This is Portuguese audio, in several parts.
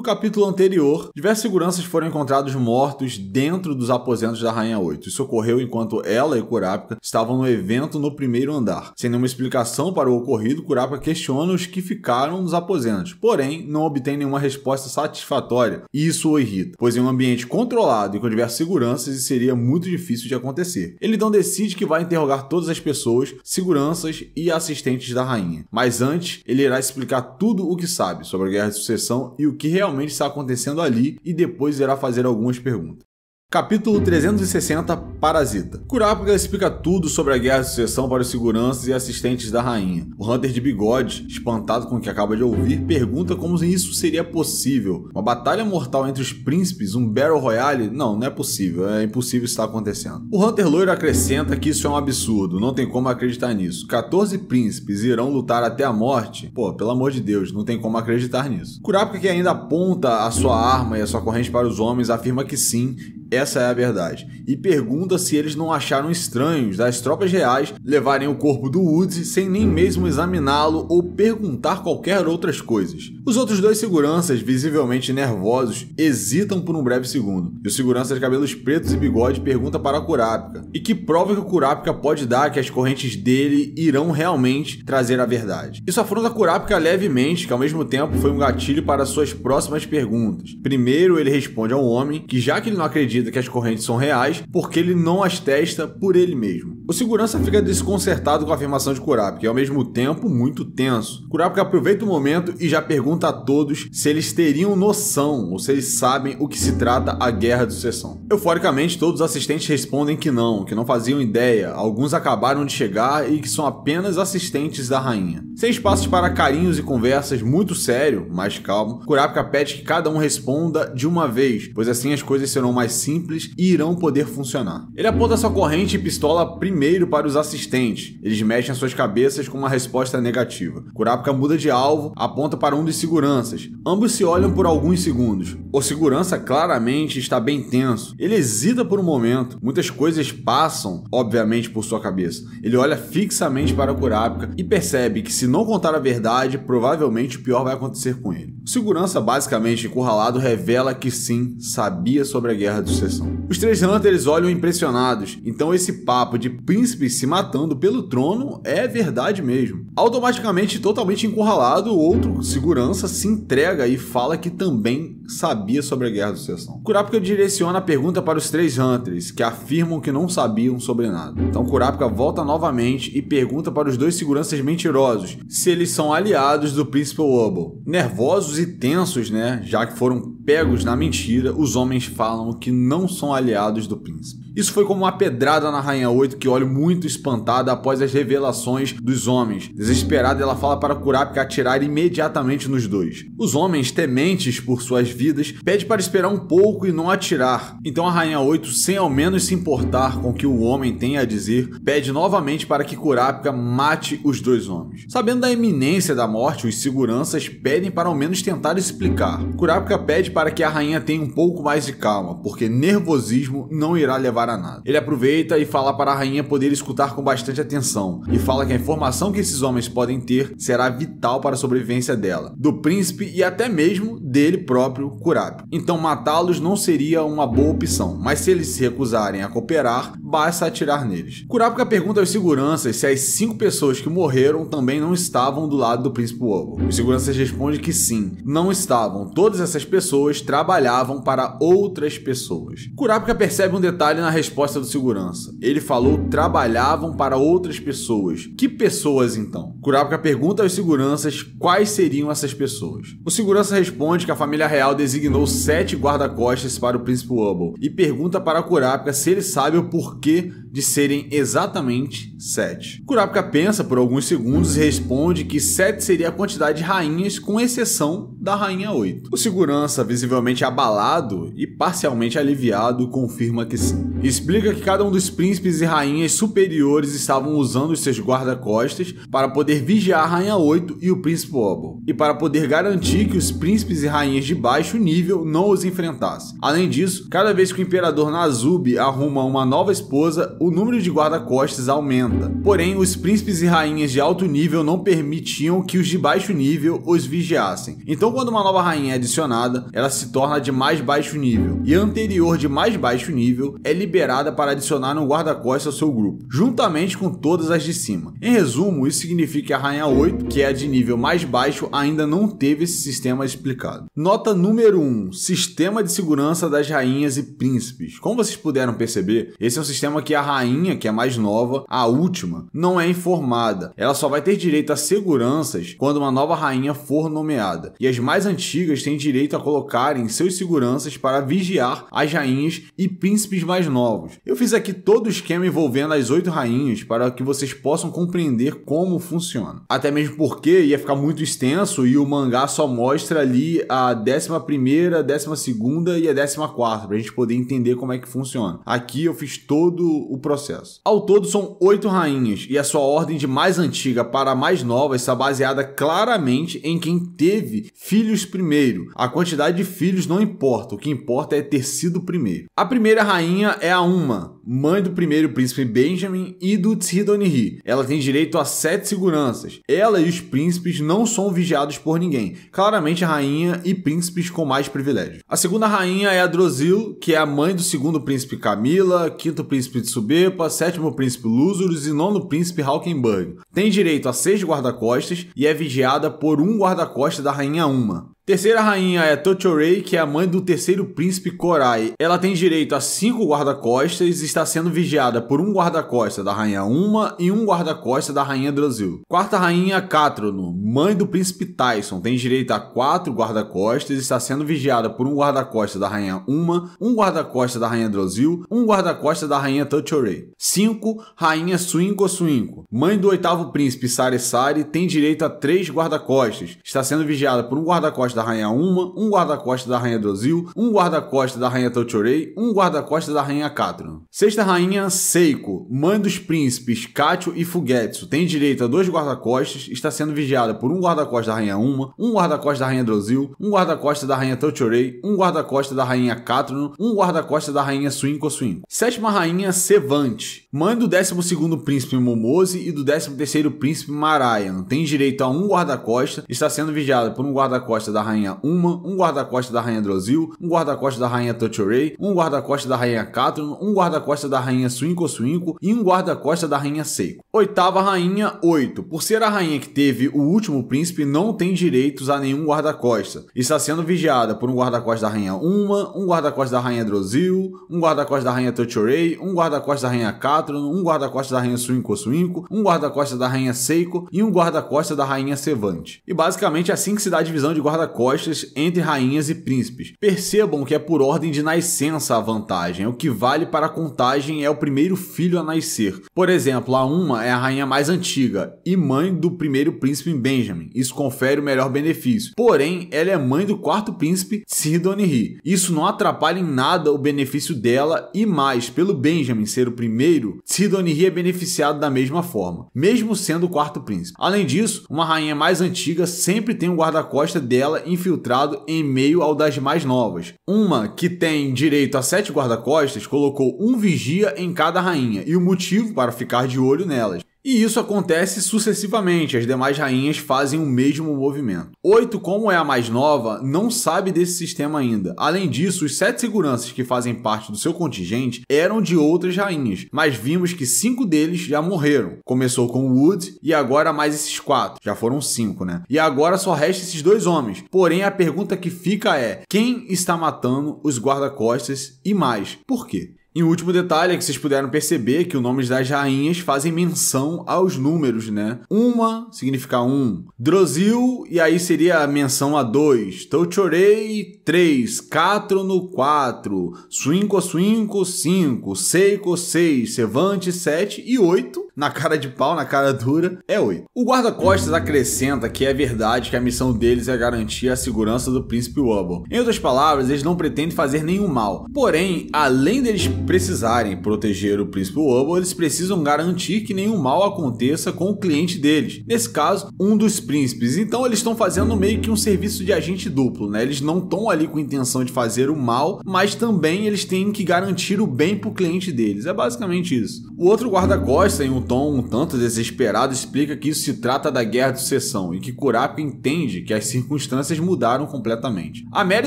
No capítulo anterior, diversos seguranças foram encontrados mortos dentro dos aposentos da Rainha 8. Isso ocorreu enquanto ela e Kurapika estavam no evento no primeiro andar. Sem nenhuma explicação para o ocorrido, Kurapika questiona os que ficaram nos aposentos, porém não obtém nenhuma resposta satisfatória e isso o irrita, pois em um ambiente controlado e com diversas seguranças isso seria muito difícil de acontecer. Ele então decide que vai interrogar todas as pessoas, seguranças e assistentes da rainha, mas antes ele irá explicar tudo o que sabe sobre a Guerra de Sucessão e o que realmente está acontecendo ali e depois irá fazer algumas perguntas. Capítulo 360 Parasita. Kurapika explica tudo sobre a Guerra de Sucessão para os seguranças e assistentes da rainha. O Hunter de bigode, espantado com o que acaba de ouvir, pergunta como isso seria possível. Uma batalha mortal entre os príncipes, um Battle Royale? Não é possível, é impossível isso estar acontecendo. O Hunter loiro acrescenta que isso é um absurdo, não tem como acreditar nisso. 14 príncipes irão lutar até a morte? Pô, pelo amor de Deus, não tem como acreditar nisso. Kurapika, que ainda aponta a sua arma e a sua corrente para os homens, afirma que sim, essa é a verdade, e pergunta se eles não acharam estranhos das tropas reais levarem o corpo do Woods sem nem mesmo examiná-lo ou perguntar qualquer outras coisas. Os outros dois seguranças, visivelmente nervosos, hesitam por um breve segundo, e o segurança de cabelos pretos e bigode pergunta para Kurapika, e que prova que o Kurapika pode dar que as correntes dele irão realmente trazer a verdade. Isso afronta Kurapika levemente, que ao mesmo tempo foi um gatilho para suas próximas perguntas. Primeiro ele responde ao homem que já que ele não acredita que as correntes são reais, porque ele não as testa por ele mesmo. O segurança fica desconcertado com a afirmação de Kurapika e ao mesmo tempo muito tenso. Kurapika aproveita o momento e já pergunta a todos se eles teriam noção ou se eles sabem o que se trata a Guerra de Sucessão. Euforicamente, todos os assistentes respondem que não faziam ideia, alguns acabaram de chegar e que são apenas assistentes da rainha. Sem espaços para carinhos e conversas, muito sério, mas calmo, Kurapika pede que cada um responda de uma vez, pois assim as coisas serão mais simples e irão poder funcionar. Ele aponta sua corrente e pistola primeiro para os assistentes. Eles mexem suas cabeças com uma resposta negativa. Kurapika muda de alvo, aponta para um dos seguranças. Ambos se olham por alguns segundos. O segurança claramente está bem tenso. Ele hesita por um momento. Muitas coisas passam, obviamente, por sua cabeça. Ele olha fixamente para Kurapika e percebe que se não contar a verdade, provavelmente o pior vai acontecer com ele. O segurança, basicamente encurralado, revela que sim, sabia sobre a Guerra de Sucessão. Os três Hunters olham impressionados, então esse papo de príncipes se matando pelo trono é verdade mesmo. Automaticamente, totalmente encurralado, o outro segurança se entrega e fala que também sabia sobre a Guerra de Sucessão. Kurapika direciona a pergunta para os três Hunters, que afirmam que não sabiam sobre nada. Então Kurapika volta novamente e pergunta para os dois seguranças mentirosos se eles são aliados do príncipe Wobble. Nervosos e tensos, já que foram pegos na mentira, os homens falam que não são aliados do príncipe. Isso foi como uma pedrada na Rainha 8, que olha muito espantada após as revelações dos homens. Desesperada, ela fala para Kurapika atirar imediatamente nos dois. Os homens, tementes por suas vidas, pedem para esperar um pouco e não atirar. Então a Rainha 8, sem ao menos se importar com o que o homem tem a dizer, pede novamente para que Kurapika mate os dois homens. Sabendo da iminência da morte, os seguranças pedem para ao menos tentar explicar. Kurapika pede para que a rainha tenha um pouco mais de calma, porque nervosismo não irá levar a nada. Ele aproveita e fala para a rainha poder escutar com bastante atenção, e fala que a informação que esses homens podem ter será vital para a sobrevivência dela, do príncipe e até mesmo dele próprio, Kurapika. Então matá-los não seria uma boa opção, mas se eles se recusarem a cooperar, basta atirar neles. Kurapika pergunta aos seguranças se as 5 pessoas que morreram também não estavam do lado do príncipe Wobble. Os seguranças respondem que sim, não estavam. Todas essas pessoas trabalhavam para outras pessoas. Kurapika percebe um detalhe na resposta do segurança. Ele falou trabalhavam para outras pessoas. Que pessoas então? Kurapika pergunta aos seguranças quais seriam essas pessoas. O segurança responde que a família real designou 7 guarda-costas para o príncipe Wobble e pergunta para Kurapika se ele sabe o porquê de serem exatamente 7. Kurapika pensa por alguns segundos e responde que 7 seria a quantidade de rainhas, com exceção da rainha 8. O segurança, visivelmente abalado e parcialmente aliviado, confirma que sim. Explica que cada um dos príncipes e rainhas superiores estavam usando os seus guarda-costas para poder vigiar a rainha 8 e o príncipe Wobble, e para poder garantir que os príncipes e rainhas de baixo nível não os enfrentassem. Além disso, cada vez que o imperador Nazub arruma uma nova esposa, o número de guarda-costas aumenta. Porém, os príncipes e rainhas de alto nível não permitiam que os de baixo nível os vigiassem. Então, quando uma nova rainha é adicionada, ela se torna de mais baixo nível, e a anterior de mais baixo nível é liberada para adicionar um guarda-costas ao seu grupo, juntamente com todas as de cima. Em resumo, isso significa que a rainha 8, que é a de nível mais baixo, ainda não teve esse sistema explicado. Nota número 1. Sistema de segurança das rainhas e príncipes. Como vocês puderam perceber, esse é um sistema que a rainha, que é mais nova, a última, não é informada. Ela só vai ter direito a seguranças quando uma nova rainha for nomeada. E as mais antigas têm direito a colocarem seus seguranças para vigiar as rainhas e príncipes mais novos. Eu fiz aqui todo o esquema envolvendo as 8 rainhas para que vocês possam compreender como funciona. Até mesmo porque ia ficar muito extenso e o mangá só mostra ali a 11ª, 12ª e a 14ª, para a gente poder entender como é que funciona. Aqui eu fiz todo o processo. Ao todo são 8 rainhas e a sua ordem de mais antiga para a mais nova está baseada claramente em quem teve filhos primeiro. A quantidade de filhos não importa, o que importa é ter sido primeiro. A primeira rainha é a Uma, mãe do primeiro príncipe Benjamin e do Tsidoniri. Ela tem direito a 7 seguranças. Ela e os príncipes não são vigiados por ninguém. Claramente a rainha e príncipes com mais privilégios. A segunda rainha é a Drosil, que é a mãe do segundo príncipe Camila, quinto príncipe Tsubepa, sétimo príncipe Lúzurus e nono príncipe Hawkenburg. Tem direito a 6 guarda-costas e é vigiada por um guarda-costas da rainha Uma. Terceira rainha é Tochorei, que é a mãe do terceiro príncipe Korai. Ela tem direito a 5 guarda-costas e está sendo vigiada por um guarda-costas da rainha Uma e um guarda-costas da rainha Drosil. Quarta rainha, Catrono, mãe do príncipe Tyson, tem direito a 4 guarda-costas e está sendo vigiada por um guarda-costas da rainha Uma, um guarda-costas da rainha Drosil, um guarda-costas da rainha Tochorei. 5. Rainha Suinko Suinko, mãe do oitavo príncipe Sari Sari, tem direito a 3 guarda-costas, está sendo vigiada por um guarda-costas da rainha Uma, um guarda-costas da rainha Drosil, um guarda-costas da rainha Tochorei, um guarda-costas da rainha Catrono. Sexta rainha, Seiko, mãe dos príncipes Kacho e Fugetsu, tem direito a 2 guarda-costas, está sendo vigiada por um guarda-costas da rainha Uma, um guarda-costas da rainha Drosil, um guarda-costas da rainha Tochorei, um guarda-costas da rainha Catrono, um guarda-costas da rainha Suinko Suinko. Sétima rainha, Sevante, mãe do 12º príncipe Momose e do 13º príncipe Marayan, tem direito a um guarda-costas, está sendo vigiada por um guarda-costas da rainha Uma, um guarda-costas da rainha Drosil, um guarda-costas da rainha Tochorei, um guarda-costas da rainha Catrono, um guarda-costas da rainha Suinko Suinko e um guarda-costas da rainha Seiko. Oitava rainha, 8. Por ser a rainha que teve o último príncipe, não tem direitos a nenhum guarda-costas. Está sendo vigiada por um guarda-costas da rainha Uma, um guarda-costas da rainha Drosil, um guarda-costas da rainha Tochorei, um guarda-costas da rainha Catrono, um guarda-costas da rainha Suinko Suinko, um guarda-costas da rainha Seiko e um guarda-costas da rainha Sevante. E basicamente é assim que se dá a divisão de guarda-costas entre rainhas e príncipes. Percebam que é por ordem de nascença a vantagem. O que vale para a contagem é o primeiro filho a nascer. Por exemplo, a Uma é a rainha mais antiga e mãe do primeiro príncipe Benjamin. Isso confere o melhor benefício. Porém, ela é mãe do quarto príncipe Tsidoniri. Isso não atrapalha em nada o benefício dela e mais, pelo Benjamin ser o primeiro, Tsidoniri é beneficiado da mesma forma, mesmo sendo o quarto príncipe. Além disso, uma rainha mais antiga sempre tem um guarda-costas dela infiltrado em meio ao das mais novas. Uma que tem direito a 7 guarda-costas colocou um vigia em cada rainha e o motivo para ficar de olho nelas. E isso acontece sucessivamente, as demais rainhas fazem o mesmo movimento. 8, como é a mais nova, não sabe desse sistema ainda. Além disso, os 7 seguranças que fazem parte do seu contingente eram de outras rainhas, mas vimos que 5 deles já morreram. Começou com Wood e agora mais esses 4, já foram 5, né? E agora só resta esses 2 homens. Porém, a pergunta que fica é, quem está matando os guarda-costas e mais, por quê? E o último detalhe é que vocês puderam perceber que os nomes das rainhas fazem menção aos números, né? Uma significa 1, Drosil, e aí seria a menção a 2, Tochorei 3, Catrono 4, Suinko Suinko 5, Seiko 6, Sevante 7 e 8 na cara de pau, na cara dura, é 8. O guarda-costas acrescenta que é verdade que a missão deles é garantir a segurança do Príncipe Wubble. Em outras palavras, eles não pretendem fazer nenhum mal. Porém, além deles precisarem proteger o Príncipe Wubble, eles precisam garantir que nenhum mal aconteça com o cliente deles. Nesse caso, um dos príncipes. Então eles estão fazendo meio que um serviço de agente duplo, né? Eles não estão ali com a intenção de fazer o mal, mas também eles têm que garantir o bem pro cliente deles. É basicamente isso. O outro guarda-costas, em um tom um tanto desesperado, explica que isso se trata da Guerra de Sucessão e que Kurapika entende que as circunstâncias mudaram completamente. A mera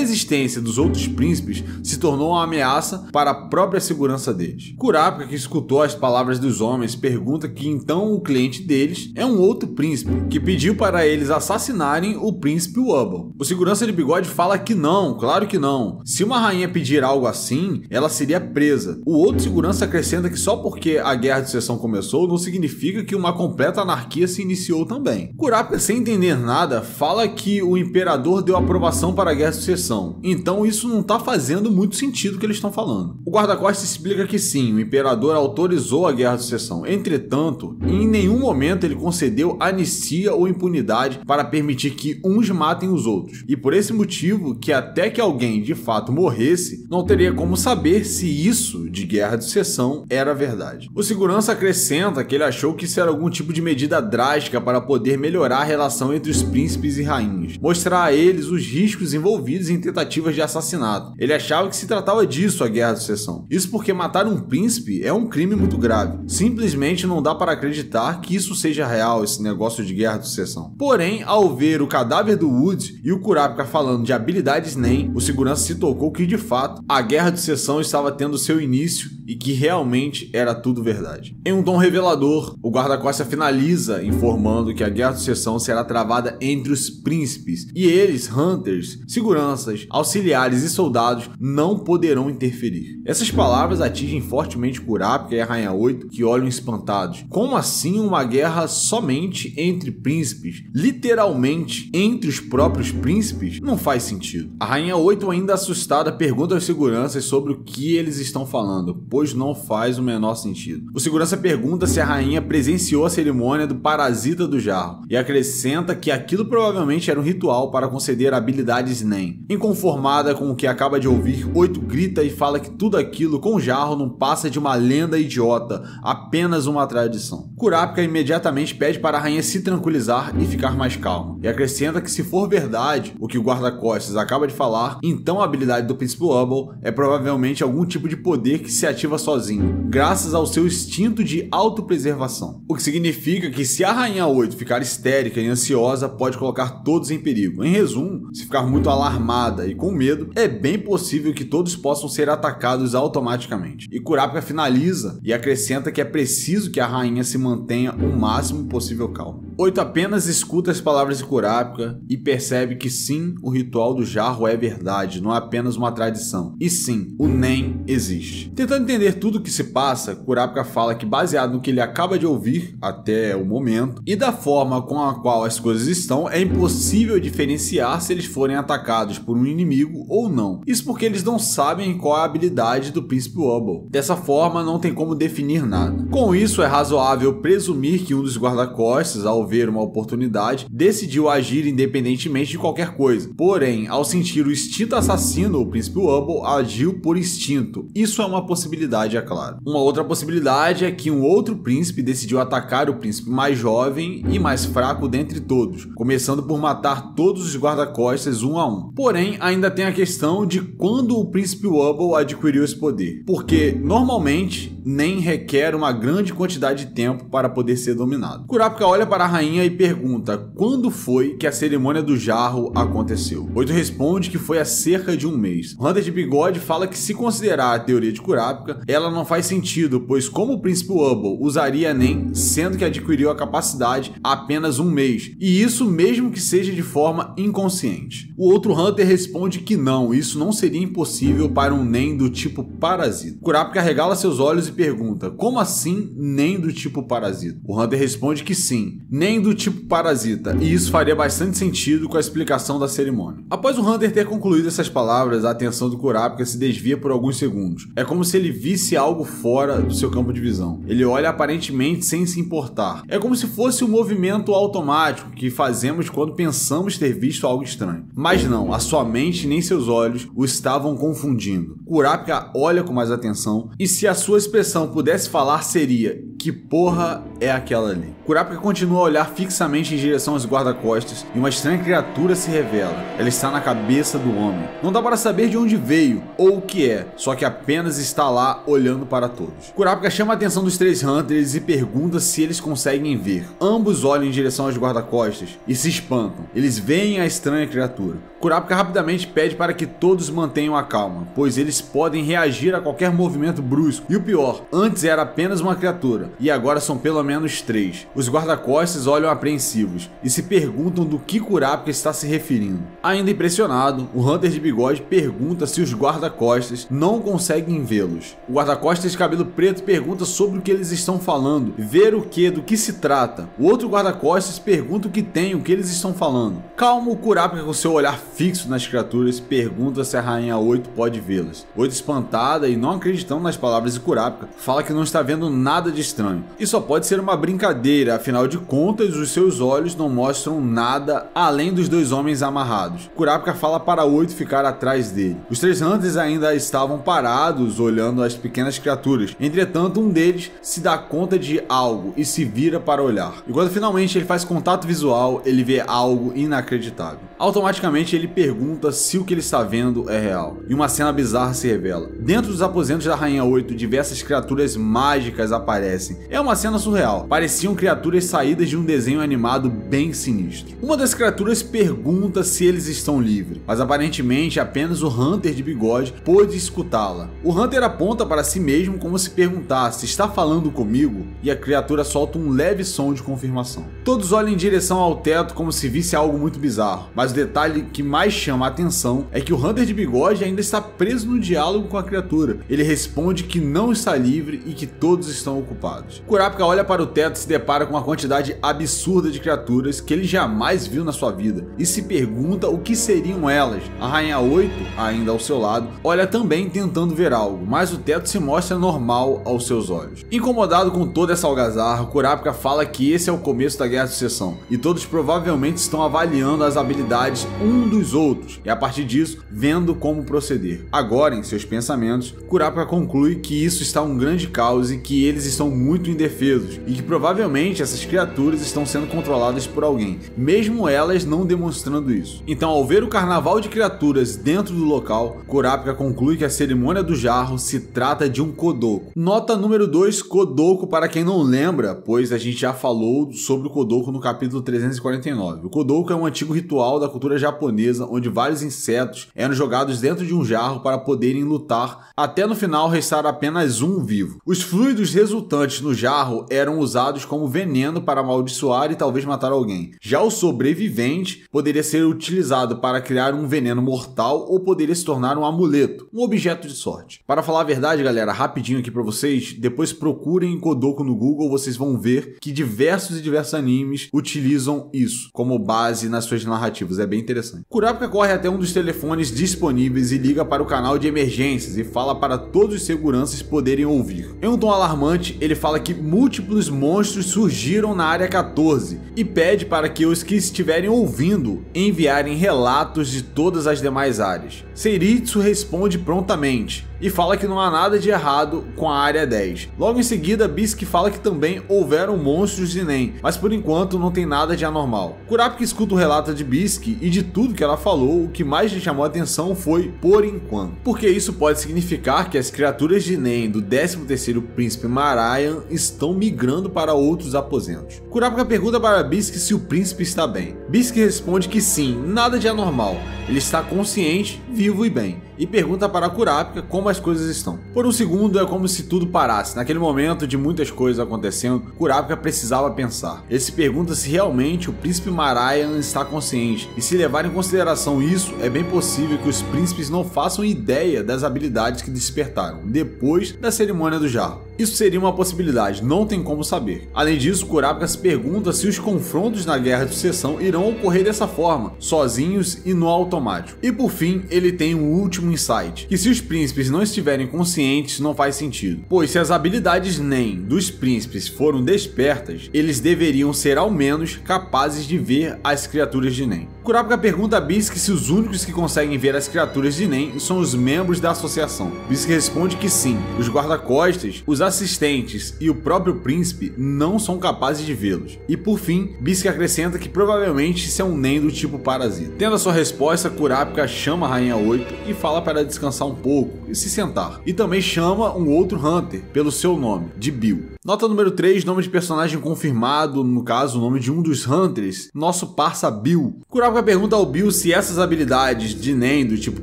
existência dos outros príncipes se tornou uma ameaça para a própria segurança deles. Kurapika, que escutou as palavras dos homens, pergunta que então o cliente deles é um outro príncipe, que pediu para eles assassinarem o Príncipe Wubble. O segurança de bigode fala que não, claro que não. Se uma rainha pedir algo assim, ela seria presa. O outro segurança acrescenta que só porque a Guerra de Sucessão começou, não significa que uma completa anarquia se iniciou também. Kurapika, sem entender nada, fala que o imperador deu aprovação para a Guerra de Sucessão, então isso não está fazendo muito sentido o que eles estão falando. O guarda-costas explica que sim, o imperador autorizou a Guerra de Sucessão, entretanto, em nenhum momento ele concedeu anistia ou impunidade para permitir que uns matem os outros, e por esse motivo que até que alguém de fato morresse, não teria como saber se isso de Guerra de Sucessão era verdade. O segurança acrescenta que ele achou que isso era algum tipo de medida drástica para poder melhorar a relação entre os príncipes e rainhas, mostrar a eles os riscos envolvidos em tentativas de assassinato. Ele achava que se tratava disso a Guerra de Sucessão. Isso porque matar um príncipe é um crime muito grave. Simplesmente não dá para acreditar que isso seja real, esse negócio de Guerra de Sucessão. Porém, ao ver o cadáver do Wood e o Kurapika falando de habilidades NEM, o segurança se tocou que de fato a Guerra de Sucessão estava tendo seu início e que realmente era tudo verdade. Em um tom revelador, o guarda-costas finaliza informando que a Guerra de Sucessão será travada entre os príncipes e eles, hunters, seguranças, auxiliares e soldados não poderão interferir. Essas palavras atingem fortemente Kurapika e a Rainha 8, que olham espantados. Como assim uma guerra somente entre príncipes? Literalmente entre os próprios príncipes? Não faz sentido. A Rainha 8, ainda assustada, pergunta aos seguranças sobre o que eles estão falando, pois não faz o menor sentido. O segurança pergunta se a rainha presenciou a cerimônia do parasita do jarro e acrescenta que aquilo provavelmente era um ritual para conceder habilidades NEM. Inconformada com o que acaba de ouvir, 8 grita e fala que tudo aquilo com o jarro não passa de uma lenda idiota, apenas uma tradição. Kurapika imediatamente pede para a rainha se tranquilizar e ficar mais calma, e acrescenta que se for verdade o que o guarda-costas acaba de falar, então a habilidade do Príncipe Wubble é provavelmente algum tipo de poder que se ativa sozinho, graças ao seu instinto de autopreservação. O que significa que se a Rainha 8 ficar histérica e ansiosa, pode colocar todos em perigo. Em resumo, se ficar muito alarmada e com medo, é bem possível que todos possam ser atacados automaticamente. E Kurapika finaliza e acrescenta que é preciso que a rainha se mantenha o máximo possível calma. 8 apenas escuta as palavras de Kurapika e percebe que sim, o ritual do jarro é verdade, não é apenas uma tradição. E sim, o NEM existe. Tentando entender tudo o que se passa, Kurapika fala que baseado no que ele acaba de ouvir até o momento e da forma com a qual as coisas estão, é impossível diferenciar se eles forem atacados por um inimigo ou não. Isso porque eles não sabem qual é a habilidade do Príncipe Wubble. Dessa forma, não tem como definir nada. Com isso, é razoável presumir que um dos guarda-costas, ao ver uma oportunidade, decidiu agir independentemente de qualquer coisa. Porém, ao sentir o instinto assassino, o Príncipe Wubble agiu por instinto. Isso é uma possibilidade, é claro. Uma outra possibilidade é que um outro príncipe decidiu atacar o príncipe mais jovem e mais fraco dentre todos, começando por matar todos os guarda-costas um a um. Porém, ainda tem a questão de quando o Príncipe Wubble adquiriu esse poder, porque normalmente nem requer uma grande quantidade de tempo para poder ser dominado. Kurapika olha para a rainha e pergunta quando foi que a cerimônia do jarro aconteceu. 8 responde que foi há cerca de um mês. Hunter de bigode fala que se considerar a teoria de Kurapika, ela não faz sentido, pois como o Príncipe Wubble usaria NEM, sendo que adquiriu a capacidade há apenas um mês, e isso mesmo que seja de forma inconsciente. O outro Hunter responde que não, isso não seria impossível para um NEM do tipo parasita. Kurapika regala seus olhos e pergunta, como assim NEM do tipo parasita? O Hunter responde que sim, NEM do tipo parasita, e isso faria bastante sentido com a explicação da cerimônia. Após o Hunter ter concluído essas palavras, a atenção do Kurapika se desvia por alguns segundos. É como se ele visse algo fora do seu campo de visão. Ele olha aparentemente sem se importar. É como se fosse um movimento automático que fazemos quando pensamos ter visto algo estranho. Mas não, a sua mente nem seus olhos o estavam confundindo. Kurapika olha com mais atenção e se a sua expressão pudesse falar seria: que porra é aquela ali? Kurapika continua a olhar fixamente em direção aos guarda-costas e uma estranha criatura se revela. Ela está na cabeça do homem. Não dá para saber de onde veio ou o que é, só que apenas está lá olhando para todos. Kurapika chama a atenção dos três Hunters e pergunta se eles conseguem ver. Ambos olham em direção aos guarda-costas e se espantam. Eles veem a estranha criatura. Kurapika rapidamente pede para que todos mantenham a calma, pois eles podem reagir a qualquer movimento brusco. E o pior, antes era apenas uma criatura, e agora são pelo menos 3. Os guarda-costas olham apreensivos e se perguntam do que Kurapika está se referindo. Ainda impressionado, o Hunter de bigode pergunta se os guarda-costas não conseguem vê-los. O guarda-costas de cabelo preto pergunta sobre o que eles estão falando, ver o que, do que se trata. O outro guarda-costas pergunta o que tem, o que eles estão falando. Calmo, o Kurapika com seu olhar fixo nas criaturas pergunta se a Rainha 8 pode vê-las. 8, espantada e não acreditando nas palavras de Kurapika, fala que não está vendo nada de estranho. E só pode ser uma brincadeira, afinal de contas os seus olhos não mostram nada além dos 2 homens amarrados. Kurapika fala para 8 ficar atrás dele. Os 3 Hunters ainda estavam parados olhando as pequenas criaturas. Entretanto, um deles se dá conta de algo e se vira para olhar. E quando finalmente ele faz contato visual, ele vê algo inacreditável. Automaticamente ele pergunta se o que ele está vendo é real. E uma cena bizarra se revela. Dentro dos aposentos da Rainha 8, diversas criaturas mágicas aparecem. É uma cena surreal. Pareciam criaturas saídas de um desenho animado bem sinistro. Uma das criaturas pergunta se eles estão livres, mas aparentemente apenas o Hunter de bigode pôde escutá-la. O Hunter aponta para si mesmo como se perguntasse: está falando comigo? E a criatura solta um leve som de confirmação. Todos olham em direção ao teto como se visse algo muito bizarro, mas o detalhe que mais chama a atenção é que o Hunter de bigode ainda está preso no diálogo com a criatura. Ele responde que não está livre e que todos estão ocupados. Kurapika olha para o teto e se depara com uma quantidade absurda de criaturas que ele jamais viu na sua vida e se pergunta o que seriam elas. A Rainha 8, ainda ao seu lado, olha também tentando ver algo, mas o teto se mostra normal aos seus olhos. Incomodado com toda essa algazarra, Kurapika fala que esse é o começo da Guerra de Sucessão e todos provavelmente estão avaliando as habilidades um dos outros e a partir disso vendo como proceder. Agora, em seus pensamentos, Kurapika conclui que isso está um grande caos e que eles estão muito indefesos e que provavelmente essas criaturas estão sendo controladas por alguém, mesmo elas não demonstrando isso. Então, ao ver o carnaval de criaturas dentro do local, Kurapika conclui que a cerimônia do jarro se trata de um Kodoku. Nota número 2, Kodoku, para quem não lembra, pois a gente já falou sobre o Kodoku no capítulo 349. O Kodoku é um antigo ritual da cultura japonesa onde vários insetos eram jogados dentro de um jarro para poderem lutar até no final restar apenas um vivo. Os fluidos resultantes no jarro eram usados como veneno para amaldiçoar e talvez matar alguém. Já o sobrevivente poderia ser utilizado para criar um veneno mortal ou poderia se tornar um amuleto, um objeto de sorte. Para falar a verdade, galera, rapidinho aqui para vocês, depois procurem Kodoku no Google, vocês vão ver que diversos animes utilizam isso como base nas suas narrativas, é bem interessante. Kurapika corre até um dos telefones disponíveis e liga para o canal de emergências e fala para todos os seguranças poderem ouvir. Em um tom alarmante, ele fala que múltiplos monstros surgiram na área 14 e pede para que os que estiverem ouvindo enviarem relatos de todas as demais áreas. Seiritsu responde prontamente e fala que não há nada de errado com a área 10. Logo em seguida, Bisque fala que também houveram monstros de Nen, mas por enquanto não tem nada de anormal. Kurapika escuta o relato de Bisque e de tudo que ela falou, o que mais lhe chamou a atenção foi por enquanto, porque isso pode significar que as criaturas de Nen do 13º príncipe Marayan estão migrando para outros aposentos. Kurapika pergunta para Bisque se o príncipe está bem. Bisque responde que sim, nada de anormal, ele está consciente, vivo e bem, e pergunta para Kurapika como as coisas estão. Por um segundo é como se tudo parasse. Naquele momento de muitas coisas acontecendo, Kurapika precisava pensar. Ele se pergunta se realmente o príncipe Marayan está consciente, e se levar em consideração isso, é bem possível que os príncipes não façam ideia das habilidades que despertaram depois da cerimônia do jarro. Isso seria uma possibilidade, não tem como saber. Além disso, Kurapika se pergunta se os confrontos na Guerra de Sucessão irão ocorrer dessa forma, sozinhos e no automático. E por fim, ele tem um último insight, que se os príncipes não estiverem conscientes não faz sentido, pois se as habilidades Nen dos príncipes foram despertas, eles deveriam ser ao menos capazes de ver as criaturas de Nen. Kurapika pergunta a Bisque se os únicos que conseguem ver as criaturas de Nen são os membros da associação. Bisque responde que sim, os guarda-costas, os assistentes e o próprio príncipe não são capazes de vê-los. E por fim, Bisque acrescenta que provavelmente isso é um Nen do tipo parasita. Tendo a sua resposta, Kurapika chama a Rainha 8 e fala para descansar um pouco e se sentar. E também chama um outro Hunter pelo seu nome, de Bill. Nota número 3, nome de personagem confirmado, no caso o nome de um dos Hunters, nosso parça Bill. Kurapika pergunta ao Bill se essas habilidades de Nen do tipo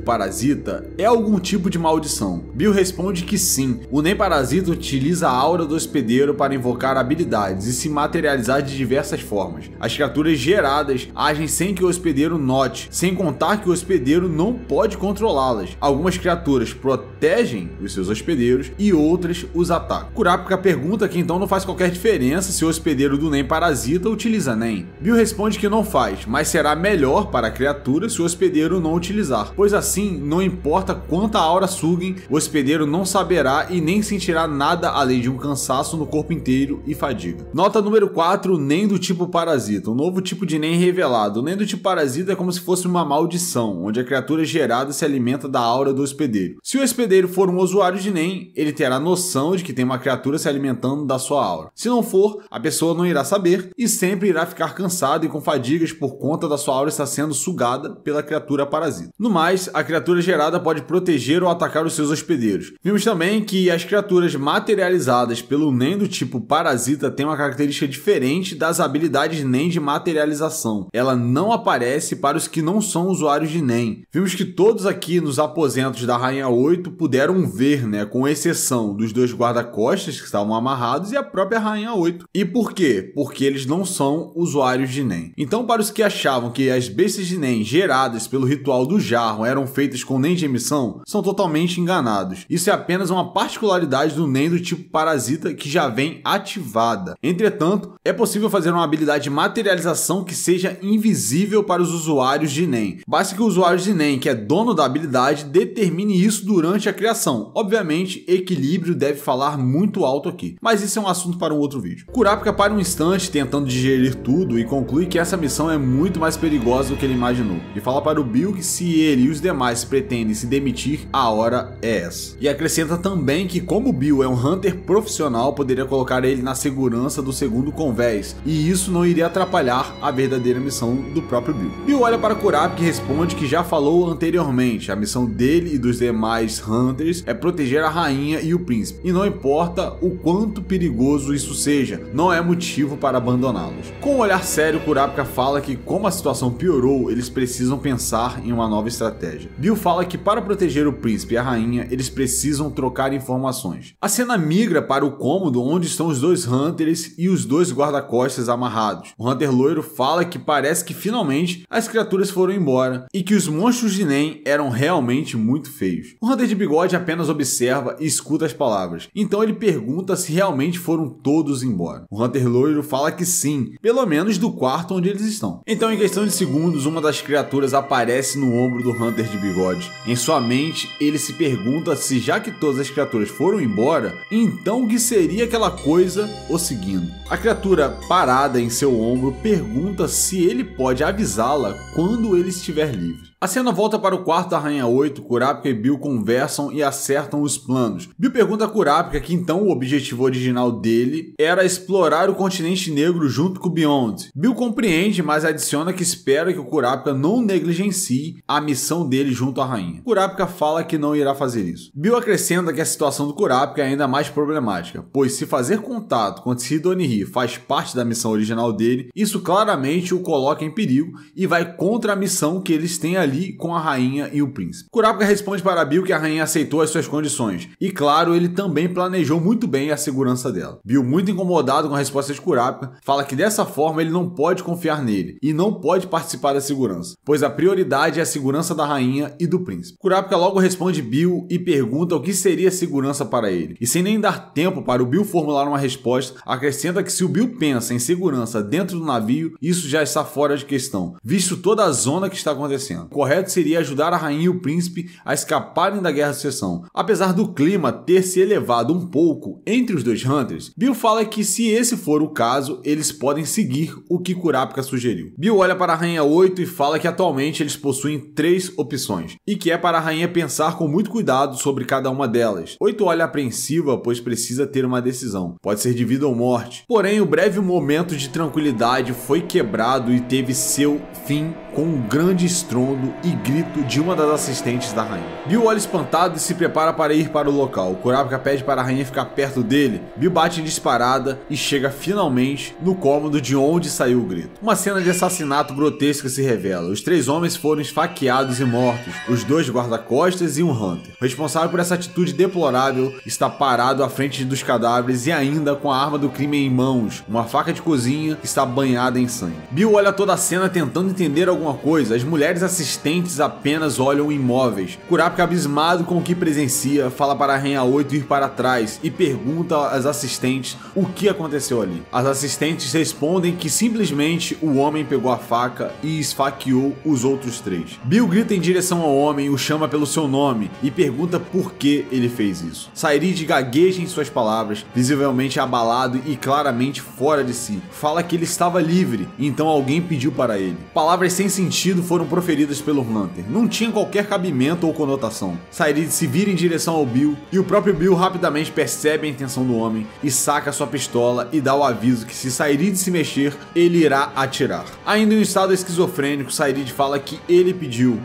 parasita é algum tipo de maldição. Bill responde que sim, o Nen parasita utiliza a aura do hospedeiro para invocar habilidades e se materializar de diversas formas. As criaturas geradas agem sem que o hospedeiro note, sem contar que o hospedeiro não pode controlá-las. Algumas criaturas protegem os seus hospedeiros e outras os atacam. Kurapika pergunta que então não faz qualquer diferença se o hospedeiro do Nen parasita utiliza Nen. Bill responde que não faz, mas será melhor para a criatura se o hospedeiro não utilizar, pois assim, não importa quanta aura sugem, o hospedeiro não saberá e nem sentirá nada além de um cansaço no corpo inteiro e fadiga. Nota número 4, Nen do tipo parasita, um novo tipo de Nen revelado. O Nen do tipo parasita é como se fosse uma maldição, onde a criatura gerada se alimenta da aura do hospedeiro. Se o hospedeiro for um usuário de Nen, ele terá noção de que tem uma criatura se alimentando da sua aura. Se não for, a pessoa não irá saber e sempre irá ficar cansado e com fadigas por conta da sua aura estar sendo sugada pela criatura parasita. No mais, a criatura gerada pode proteger ou atacar os seus hospedeiros. Vimos também que as criaturas materializadas pelo Nen do tipo parasita têm uma característica diferente das habilidades Nen de materialização. Ela não aparece para os que não são usuários de Nen. Vimos que todos aqui nos aposentos da Rainha 8 puderam ver, com exceção dos dois guarda-costas que estavam amarrados e a própria Rainha 8. E por quê? Porque eles não são usuários de Nen. Então, para os que achavam que as bestas de Nen geradas pelo ritual do jarro eram feitas com Nen de emissão, são totalmente enganados. Isso é apenas uma particularidade do Nen do tipo parasita que já vem ativada. Entretanto, é possível fazer uma habilidade de materialização que seja invisível para os usuários de Nen. Basta que o usuário de Nen, que é dono da habilidade, determine isso durante a criação. Obviamente, equilíbrio deve falar muito alto aqui, mas isso é um assunto para um outro vídeo. Kurapika para um instante tentando digerir tudo e conclui que essa missão é muito mais perigosa do que ele imaginou. E fala para o Bill que se ele e os demais pretendem se demitir, a hora é essa. E acrescenta também que como o Bill é um Hunter profissional, poderia colocar ele na segurança do segundo convés, e isso não iria atrapalhar a verdadeira missão do próprio Bill. Bill olha para Kurapika e responde que já falou anteriormente, a missão dele e dos demais Hunters é proteger a rainha e o príncipe, e não importa o quanto perigoso isso seja, não é motivo para abandoná-los. Com um olhar sério, Kurapika fala que como a situação piorou, eles precisam pensar em uma nova estratégia. Bill fala que para proteger o príncipe e a rainha, eles precisam trocar informações. A cena migra para o cômodo onde estão os dois Hunters e os dois guarda-costas amarrados. O Hunter loiro fala que parece que finalmente as criaturas foram embora e que os monstros de Nen eram realmente muito feios. O Hunter de bigode apenas observa e escuta as palavras. Então ele pergunta se realmente foram todos embora. O Hunter loiro fala que sim, pelo menos do quarto onde eles estão. Então em questão de segundos, uma das criaturas aparece no ombro do Hunter de bigode. Em sua mente, ele se pergunta se já que todas as criaturas foram embora, então o que seria aquela coisa o seguindo. A criatura parada em seu ombro pergunta se ele pode avisá-la quando ele estiver livre. A cena volta para o quarto da Rainha 8, Kurapika e Bill conversam e acertam os planos. Bill pergunta a Kurapika que então o objetivo original dele era explorar o continente negro junto com o Beyond. Bill compreende, mas adiciona que espera que o Kurapika não negligencie a missão dele junto à rainha. Kurapika fala que não irá fazer isso. Bill acrescenta que a situação do Kurapika é ainda mais problemática, pois se fazer contato com Sidonihi faz parte da missão original dele, isso claramente o coloca em perigo e vai contra a missão que eles têm ali ali com a rainha e o príncipe. Kurapika responde para Bill que a rainha aceitou as suas condições, e claro, ele também planejou muito bem a segurança dela. Bill, muito incomodado com a resposta de Kurapika, fala que dessa forma ele não pode confiar nele, e não pode participar da segurança, pois a prioridade é a segurança da rainha e do príncipe. Kurapika logo responde Bill e pergunta o que seria segurança para ele, e sem nem dar tempo para o Bill formular uma resposta, acrescenta que se o Bill pensa em segurança dentro do navio, isso já está fora de questão, visto toda a zona que está acontecendo. O correto seria ajudar a rainha e o príncipe a escaparem da Guerra de Sucessão. Apesar do clima ter se elevado um pouco entre os dois Hunters, Bill fala que se esse for o caso, eles podem seguir o que Kurapika sugeriu. Bill olha para a rainha 8 e fala que atualmente eles possuem 3 opções, e que é para a rainha pensar com muito cuidado sobre cada uma delas. 8 olha apreensiva, pois precisa ter uma decisão. Pode ser de vida ou morte. Porém, o breve momento de tranquilidade foi quebrado e teve seu fim com um grande estrondo e grito de uma das assistentes da rainha. Bill olha espantado e se prepara para ir para o local. Kurapika pede para a rainha ficar perto dele. Bill bate em disparada e chega finalmente no cômodo de onde saiu o grito. Uma cena de assassinato grotesca se revela. Os 3 homens foram esfaqueados e mortos, os 2 guarda-costas e um Hunter. O responsável por essa atitude deplorável está parado à frente dos cadáveres e ainda com a arma do crime em mãos, uma faca de cozinha que está banhada em sangue. Bill olha toda a cena tentando entender alguma coisa. As mulheres assistentes apenas olham imóveis. Kurapika, abismado com o que presencia, fala para a rainha 8 ir para trás e pergunta às assistentes o que aconteceu ali. As assistentes respondem que simplesmente o homem pegou a faca e esfaqueou os outros 3. Bill grita em direção ao homem, o chama pelo seu nome e pergunta por que ele fez isso. Sayrid gagueja em suas palavras, visivelmente abalado e claramente fora de si. Fala que ele estava livre, então alguém pediu para ele. Palavras sem sentido foram proferidas pelo Hunter. Não tinha qualquer cabimento ou conotação. Sayrid se vira em direção ao Bill e o próprio Bill rapidamente percebe a intenção do homem e saca sua pistola e dá o aviso que se Sayrid se mexer, ele irá atirar. Ainda em um estado esquizofrênico, Sayrid fala que ele pediu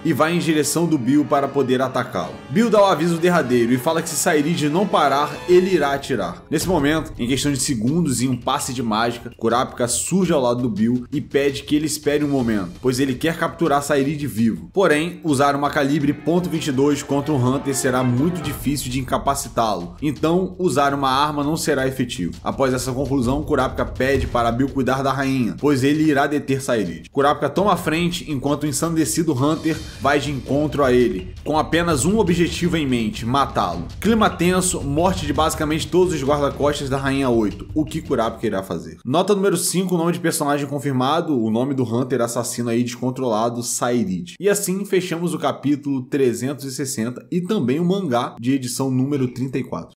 e vai em direção do Bill para poder atacá-lo. Bill dá o aviso derradeiro e fala que se Sayrid não parar, ele irá atirar. Nesse momento, em questão de segundos e um passe de mágica, Kurapika surge ao lado do Bill e pede que ele espere um momento, pois ele quer capturar Sayrid vivo. Porém, usar uma calibre .22 contra um Hunter será muito difícil de incapacitá-lo, então usar uma arma não será efetivo. Após essa conclusão, Kurapika pede para Bill cuidar da rainha, pois ele irá deter Sayrid. Kurapika toma a frente enquanto o ensandecido Hunter vai de encontro a ele, com apenas um objetivo em mente: matá-lo. Clima tenso, morte de basicamente todos os guarda-costas da rainha 8, o que Kurapika irá fazer. Nota número 5, o nome de personagem confirmado, o nome do Hunter assassino aí descontrolado, Sayrid. E assim fechamos o capítulo 360 e também o mangá de edição número 34.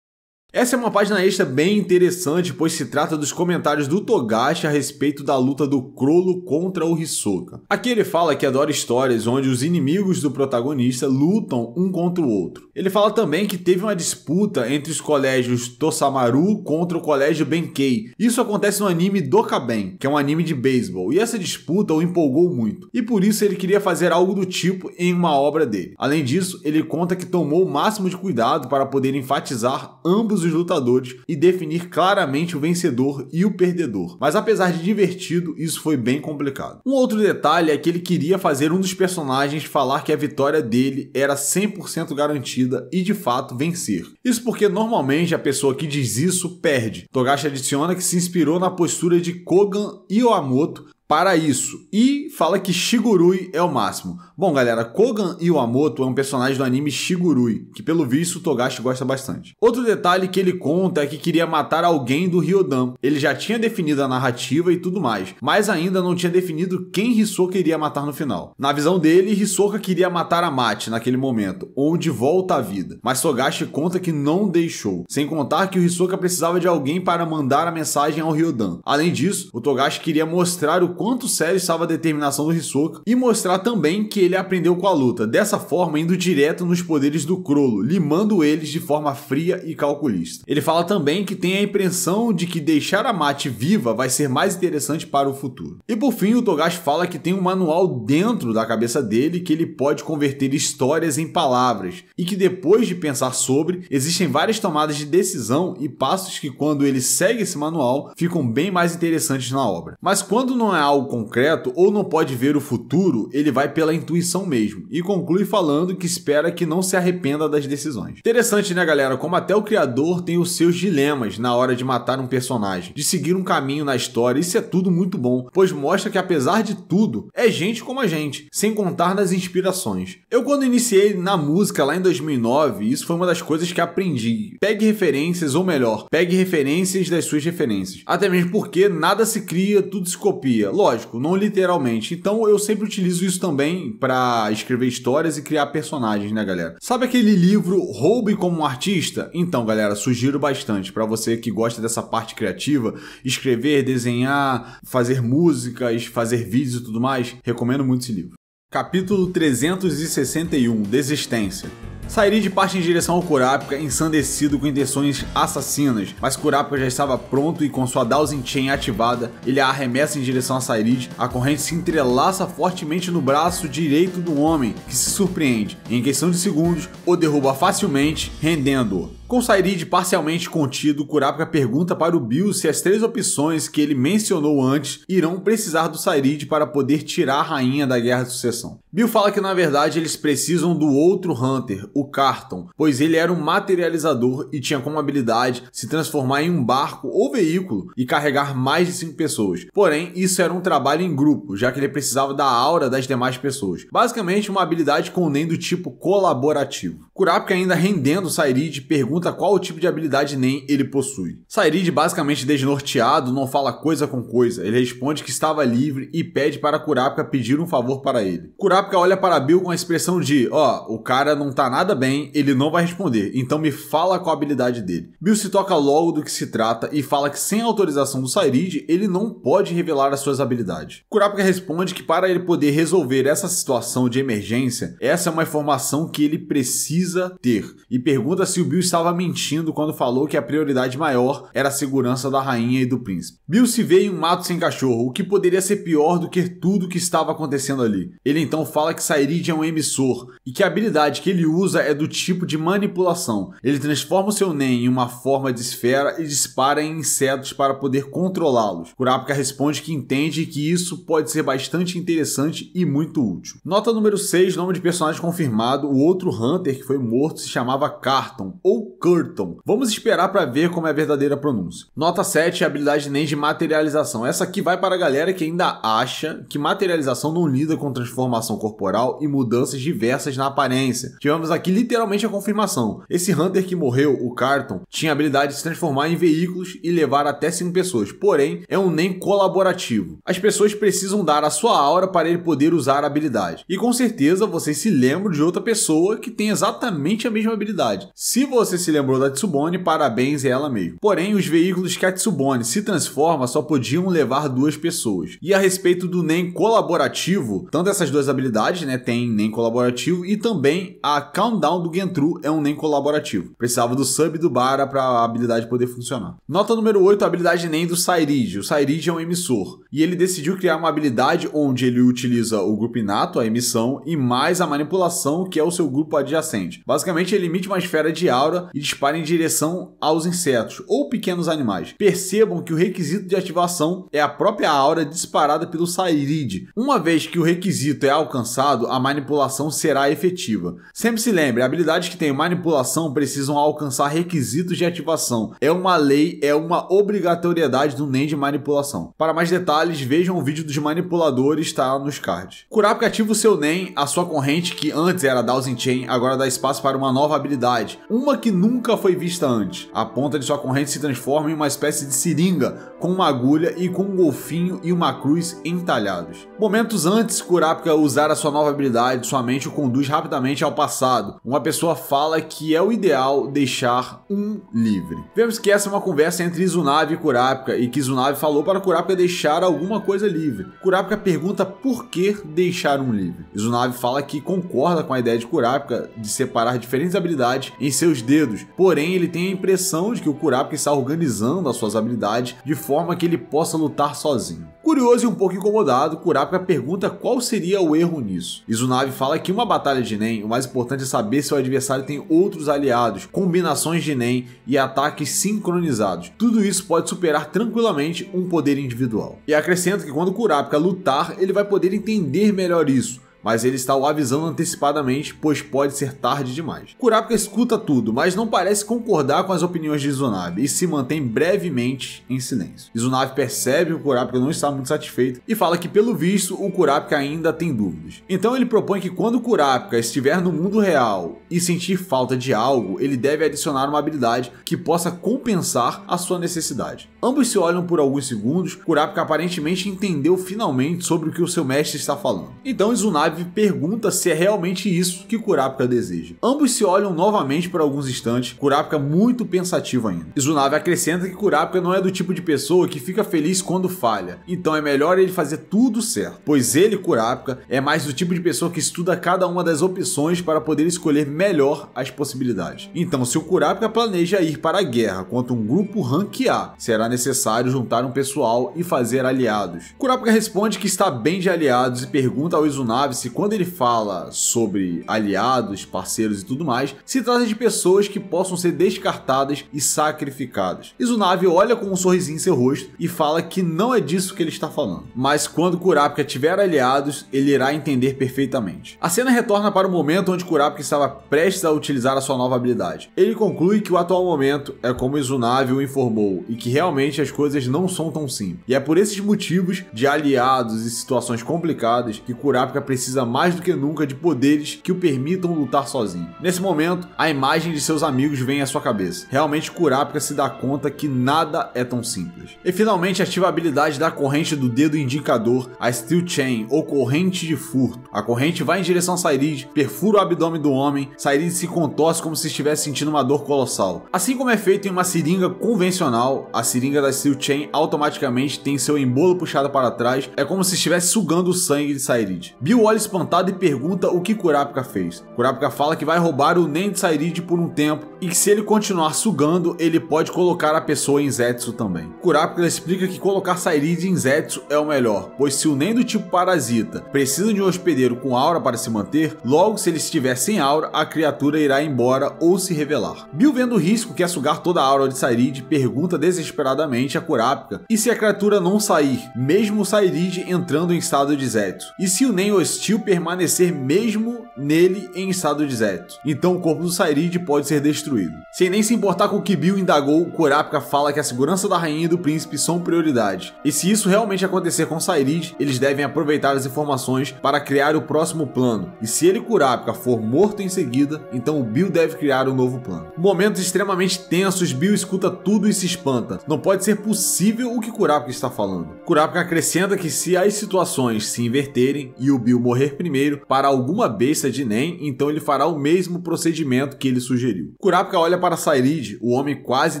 Essa é uma página extra bem interessante, pois se trata dos comentários do Togashi a respeito da luta do Chrollo contra o Hisoka. Aqui ele fala que adora histórias onde os inimigos do protagonista lutam um contra o outro. Ele fala também que teve uma disputa entre os colégios Tosamaru contra o colégio Benkei. Isso acontece no anime Dokaben, que é um anime de beisebol, e essa disputa o empolgou muito, e por isso ele queria fazer algo do tipo em uma obra dele. Além disso, ele conta que tomou o máximo de cuidado para poder enfatizar ambos os lutadores e definir claramente o vencedor e o perdedor. Mas apesar de divertido, isso foi bem complicado. Um outro detalhe é que ele queria fazer um dos personagens falar que a vitória dele era 100% garantida e de fato vencer. Isso porque normalmente a pessoa que diz isso perde. Togashi adiciona que se inspirou na postura de Kogan Iwamoto para isso, e fala que Shigurui é o máximo. Bom galera, Kogan Iwamoto é um personagem do anime Shigurui, que pelo visto o Togashi gosta bastante. Outro detalhe que ele conta é que queria matar alguém do Ryodan. Ele já tinha definido a narrativa e tudo mais, mas ainda não tinha definido quem Hisoka iria matar no final. Na visão dele, Hisoka queria matar a Mate naquele momento, onde volta à vida, mas Togashi conta que não deixou, sem contar que o Hisoka precisava de alguém para mandar a mensagem ao Ryodan. Além disso, o Togashi queria mostrar o quanto sério estava a determinação do Hisoka e mostrar também que ele aprendeu com a luta, dessa forma indo direto nos poderes do Crollo, limando eles de forma fria e calculista. Ele fala também que tem a impressão de que deixar a Mate viva vai ser mais interessante para o futuro. E por fim, o Togashi fala que tem um manual dentro da cabeça dele que ele pode converter histórias em palavras, e que depois de pensar sobre, existem várias tomadas de decisão e passos que, quando ele segue esse manual, ficam bem mais interessantes na obra. Mas quando não é algo concreto ou não pode ver o futuro, ele vai pela intuição mesmo, e conclui falando que espera que não se arrependa das decisões. Interessante, né, galera? Como até o criador tem os seus dilemas na hora de matar um personagem, de seguir um caminho na história. Isso é tudo muito bom, pois mostra que, apesar de tudo, é gente como a gente, sem contar nas inspirações. Eu, quando iniciei na música lá em 2009, isso foi uma das coisas que aprendi. Pegue referências, ou melhor, pegue referências das suas referências. Até mesmo porque nada se cria, tudo se copia. Lógico, não literalmente. Então eu sempre utilizo isso também para escrever histórias e criar personagens, né, galera? Sabe aquele livro Roube como um Artista? Então, galera, sugiro bastante para você que gosta dessa parte criativa, escrever, desenhar, fazer músicas, fazer vídeos e tudo mais. Recomendo muito esse livro. Capítulo 361, Desistência. Sairide parte em direção ao Kurapika, ensandecido com intenções assassinas, mas Kurapika já estava pronto e, com sua Dowsing Chain ativada, ele a arremessa em direção a Sairide. A corrente se entrelaça fortemente no braço direito do homem, que se surpreende. Em questão de segundos, o derruba facilmente, rendendo-o. Com Sairide parcialmente contido, Kurapika pergunta para o Bill se as 3 opções que ele mencionou antes irão precisar do Sairide para poder tirar a rainha da Guerra de Sucessão. Bill fala que, na verdade, eles precisam do outro Hunter, o Carton, pois ele era um materializador e tinha como habilidade se transformar em um barco ou veículo e carregar mais de 5 pessoas. Porém, isso era um trabalho em grupo, já que ele precisava da aura das demais pessoas. Basicamente, uma habilidade com o NEM do tipo colaborativo. Kurapika, ainda rendendo Sairide, pergunta qual o tipo de habilidade NEM ele possui. Sairide, basicamente desnorteado, não fala coisa com coisa. Ele responde que estava livre e pede para Kurapika pedir um favor para ele. Kurapika olha para Bill com a expressão de: o cara não tá nada bem, ele não vai responder, então me fala qual a habilidade dele. Bill se toca logo do que se trata e fala que, sem autorização do Sairide, ele não pode revelar as suas habilidades. Kurapika responde que, para ele poder resolver essa situação de emergência, essa é uma informação que ele precisa ter, e pergunta se o Bill estava mentindo quando falou que a prioridade maior era a segurança da rainha e do príncipe. Bill se vê em um mato sem cachorro, o que poderia ser pior do que tudo que estava acontecendo ali. Ele então fala que Sairide é um emissor e que a habilidade que ele usa é do tipo de manipulação. Ele transforma o seu NEM em uma forma de esfera e dispara em insetos para poder controlá-los. Kurapika responde que entende que isso pode ser bastante interessante e muito útil. Nota número 6, nome de personagem confirmado. O outro Hunter que foi morto se chamava Carton, ou Curton. Vamos esperar para ver como é a verdadeira pronúncia. Nota 7, a habilidade NEM de materialização. Essa aqui vai para a galera que ainda acha que materialização não lida com transformação corporal e mudanças diversas na aparência. Tivemos aqui literalmente a confirmação. Esse Hunter que morreu, o Carton, tinha a habilidade de se transformar em veículos e levar até 5 pessoas, porém é um NEM colaborativo. As pessoas precisam dar a sua aura para ele poder usar a habilidade. E com certeza vocês se lembram de outra pessoa que tem exatamente a mesma habilidade. Se você se lembrou da Tsubone, parabéns, é ela mesmo. Porém, os veículos que a Tsubone se transforma só podiam levar 2 pessoas. E a respeito do NEM colaborativo, tanto essas 2 habilidades, né, tem NEM colaborativo, e também a Countdown do Gentru é um NEM colaborativo. Precisava do sub do Bara para a habilidade poder funcionar. Nota número 8, a habilidade NEM do Sairide. O Sairide é um emissor, e ele decidiu criar uma habilidade onde ele utiliza o grupo inato, a emissão, e mais a manipulação, que é o seu grupo adjacente. Basicamente, ele emite uma esfera de aura e dispara em direção aos insetos ou pequenos animais. Percebam que o requisito de ativação é a própria aura disparada pelo Sairide. Uma vez que o requisito é alcançado, a manipulação será efetiva. Sempre se lembre, habilidades que têm manipulação precisam alcançar requisitos de ativação. É uma lei, é uma obrigatoriedade do NEM de manipulação. Para mais detalhes, vejam o vídeo dos manipuladores, está nos cards. Kurapika ativa o seu NEM, a sua corrente, que antes era Dowsing Chain, agora dá espaço para uma nova habilidade, uma que nunca foi vista antes. A ponta de sua corrente se transforma em uma espécie de seringa, com uma agulha e com um golfinho e uma cruz entalhados. Momentos antes de Kurapika usar a sua nova habilidade, sua mente o conduz rapidamente ao passado. Uma pessoa fala que é o ideal deixar um livre. Vemos que essa é uma conversa entre Izunave e Kurapika, e que Izunave falou para Kurapika deixar alguma coisa livre. Kurapika pergunta por que deixar um livre. Izunave fala que concorda com a ideia de Kurapika de separar diferentes habilidades em seus dedos, porém ele tem a impressão de que o Kurapika está organizando as suas habilidades de forma que ele possa lutar sozinho. Curioso e um pouco incomodado, Kurapika pergunta qual seria o erro nisso. Izunave fala que em uma batalha de Nen, o mais importante é saber se o adversário tem outros aliados, combinações de Nen e ataques sincronizados. Tudo isso pode superar tranquilamente um poder individual. E acrescenta que quando Kurapika lutar, ele vai poder entender melhor isso, mas ele está o avisando antecipadamente, pois pode ser tarde demais. Kurapika escuta tudo, mas não parece concordar com as opiniões de Izunave e se mantém brevemente em silêncio. Izunave percebe que o Kurapika não está muito satisfeito e fala que, pelo visto, o Kurapika ainda tem dúvidas. Então ele propõe que quando o Kurapika estiver no mundo real e sentir falta de algo, ele deve adicionar uma habilidade que possa compensar a sua necessidade. Ambos se olham por alguns segundos. Kurapika aparentemente entendeu finalmente sobre o que o seu mestre está falando. Então Izunave pergunta se é realmente isso que Kurapika deseja. Ambos se olham novamente por alguns instantes, Kurapika muito pensativo ainda. Izunave acrescenta que Kurapika não é do tipo de pessoa que fica feliz quando falha, então é melhor ele fazer tudo certo, pois ele, Kurapika, é mais do tipo de pessoa que estuda cada uma das opções para poder escolher melhor as possibilidades. Então, se o Kurapika planeja ir para a guerra contra um grupo rank A, será necessário juntar um pessoal e fazer aliados. Kurapika responde que está bem de aliados e pergunta ao Izunave se quando ele fala sobre aliados, parceiros e tudo mais, se trata de pessoas que possam ser descartadas e sacrificadas. Izunave olha com um sorrisinho em seu rosto e fala que não é disso que ele está falando, mas quando Kurapika tiver aliados, ele irá entender perfeitamente. A cena retorna para o momento onde Kurapika estava prestes a utilizar a sua nova habilidade. Ele conclui que o atual momento é como Izunave o informou e que realmente as coisas não são tão simples. E é por esses motivos de aliados e situações complicadas que Kurapika precisa mais do que nunca de poderes que o permitam lutar sozinho. Nesse momento, a imagem de seus amigos vem à sua cabeça. Realmente Kurapika se dá conta que nada é tão simples. E finalmente ativa a habilidade da corrente do dedo indicador, a Steel Chain, ou corrente de furto. A corrente vai em direção a Sairide, perfura o abdômen do homem, Sairide se contorce como se estivesse sentindo uma dor colossal. Assim como é feito em uma seringa convencional, a seringa da Steel Chain automaticamente tem seu embolo puxado para trás, é como se estivesse sugando o sangue de Sairide. Bill olha espantado e pergunta o que Kurapika fez. Kurapika fala que vai roubar o Nen de Sairide por um tempo e que se ele continuar sugando, ele pode colocar a pessoa em Zetsu também. Kurapika explica que colocar Sairide em Zetsu é o melhor, pois se o Nen do tipo parasita precisa de um hospedeiro com aura para se manter, logo se ele estiver sem aura, a criatura irá embora ou se revelar. Bill, vendo o risco que é sugar toda a aura de Sairide, pergunta desesperadamente a Kurapika e se a criatura não sair, mesmo Sairide entrando em estado de Zetsu, e se o Nen hostil permanecer mesmo nele em estado de Zetsu, então o corpo do Sairide pode ser destruído. Sem nem se importar com o que Bill indagou, Kurapika fala que a segurança da rainha e do príncipe são prioridade, e se isso realmente acontecer com Sairide, eles devem aproveitar as informações para criar o próximo plano, e se ele, Kurapika, for morto em seguida, então o Bill deve criar um novo plano. Momentos extremamente tensos, Bill escuta tudo e se espanta. Não pode ser possível o que Kurapika está falando. Kurapika acrescenta que se as situações se inverterem e o Bill morrer primeiro para alguma besta de Nen, então ele fará o mesmo procedimento que ele sugeriu. Kurapika olha para Sairide, o homem quase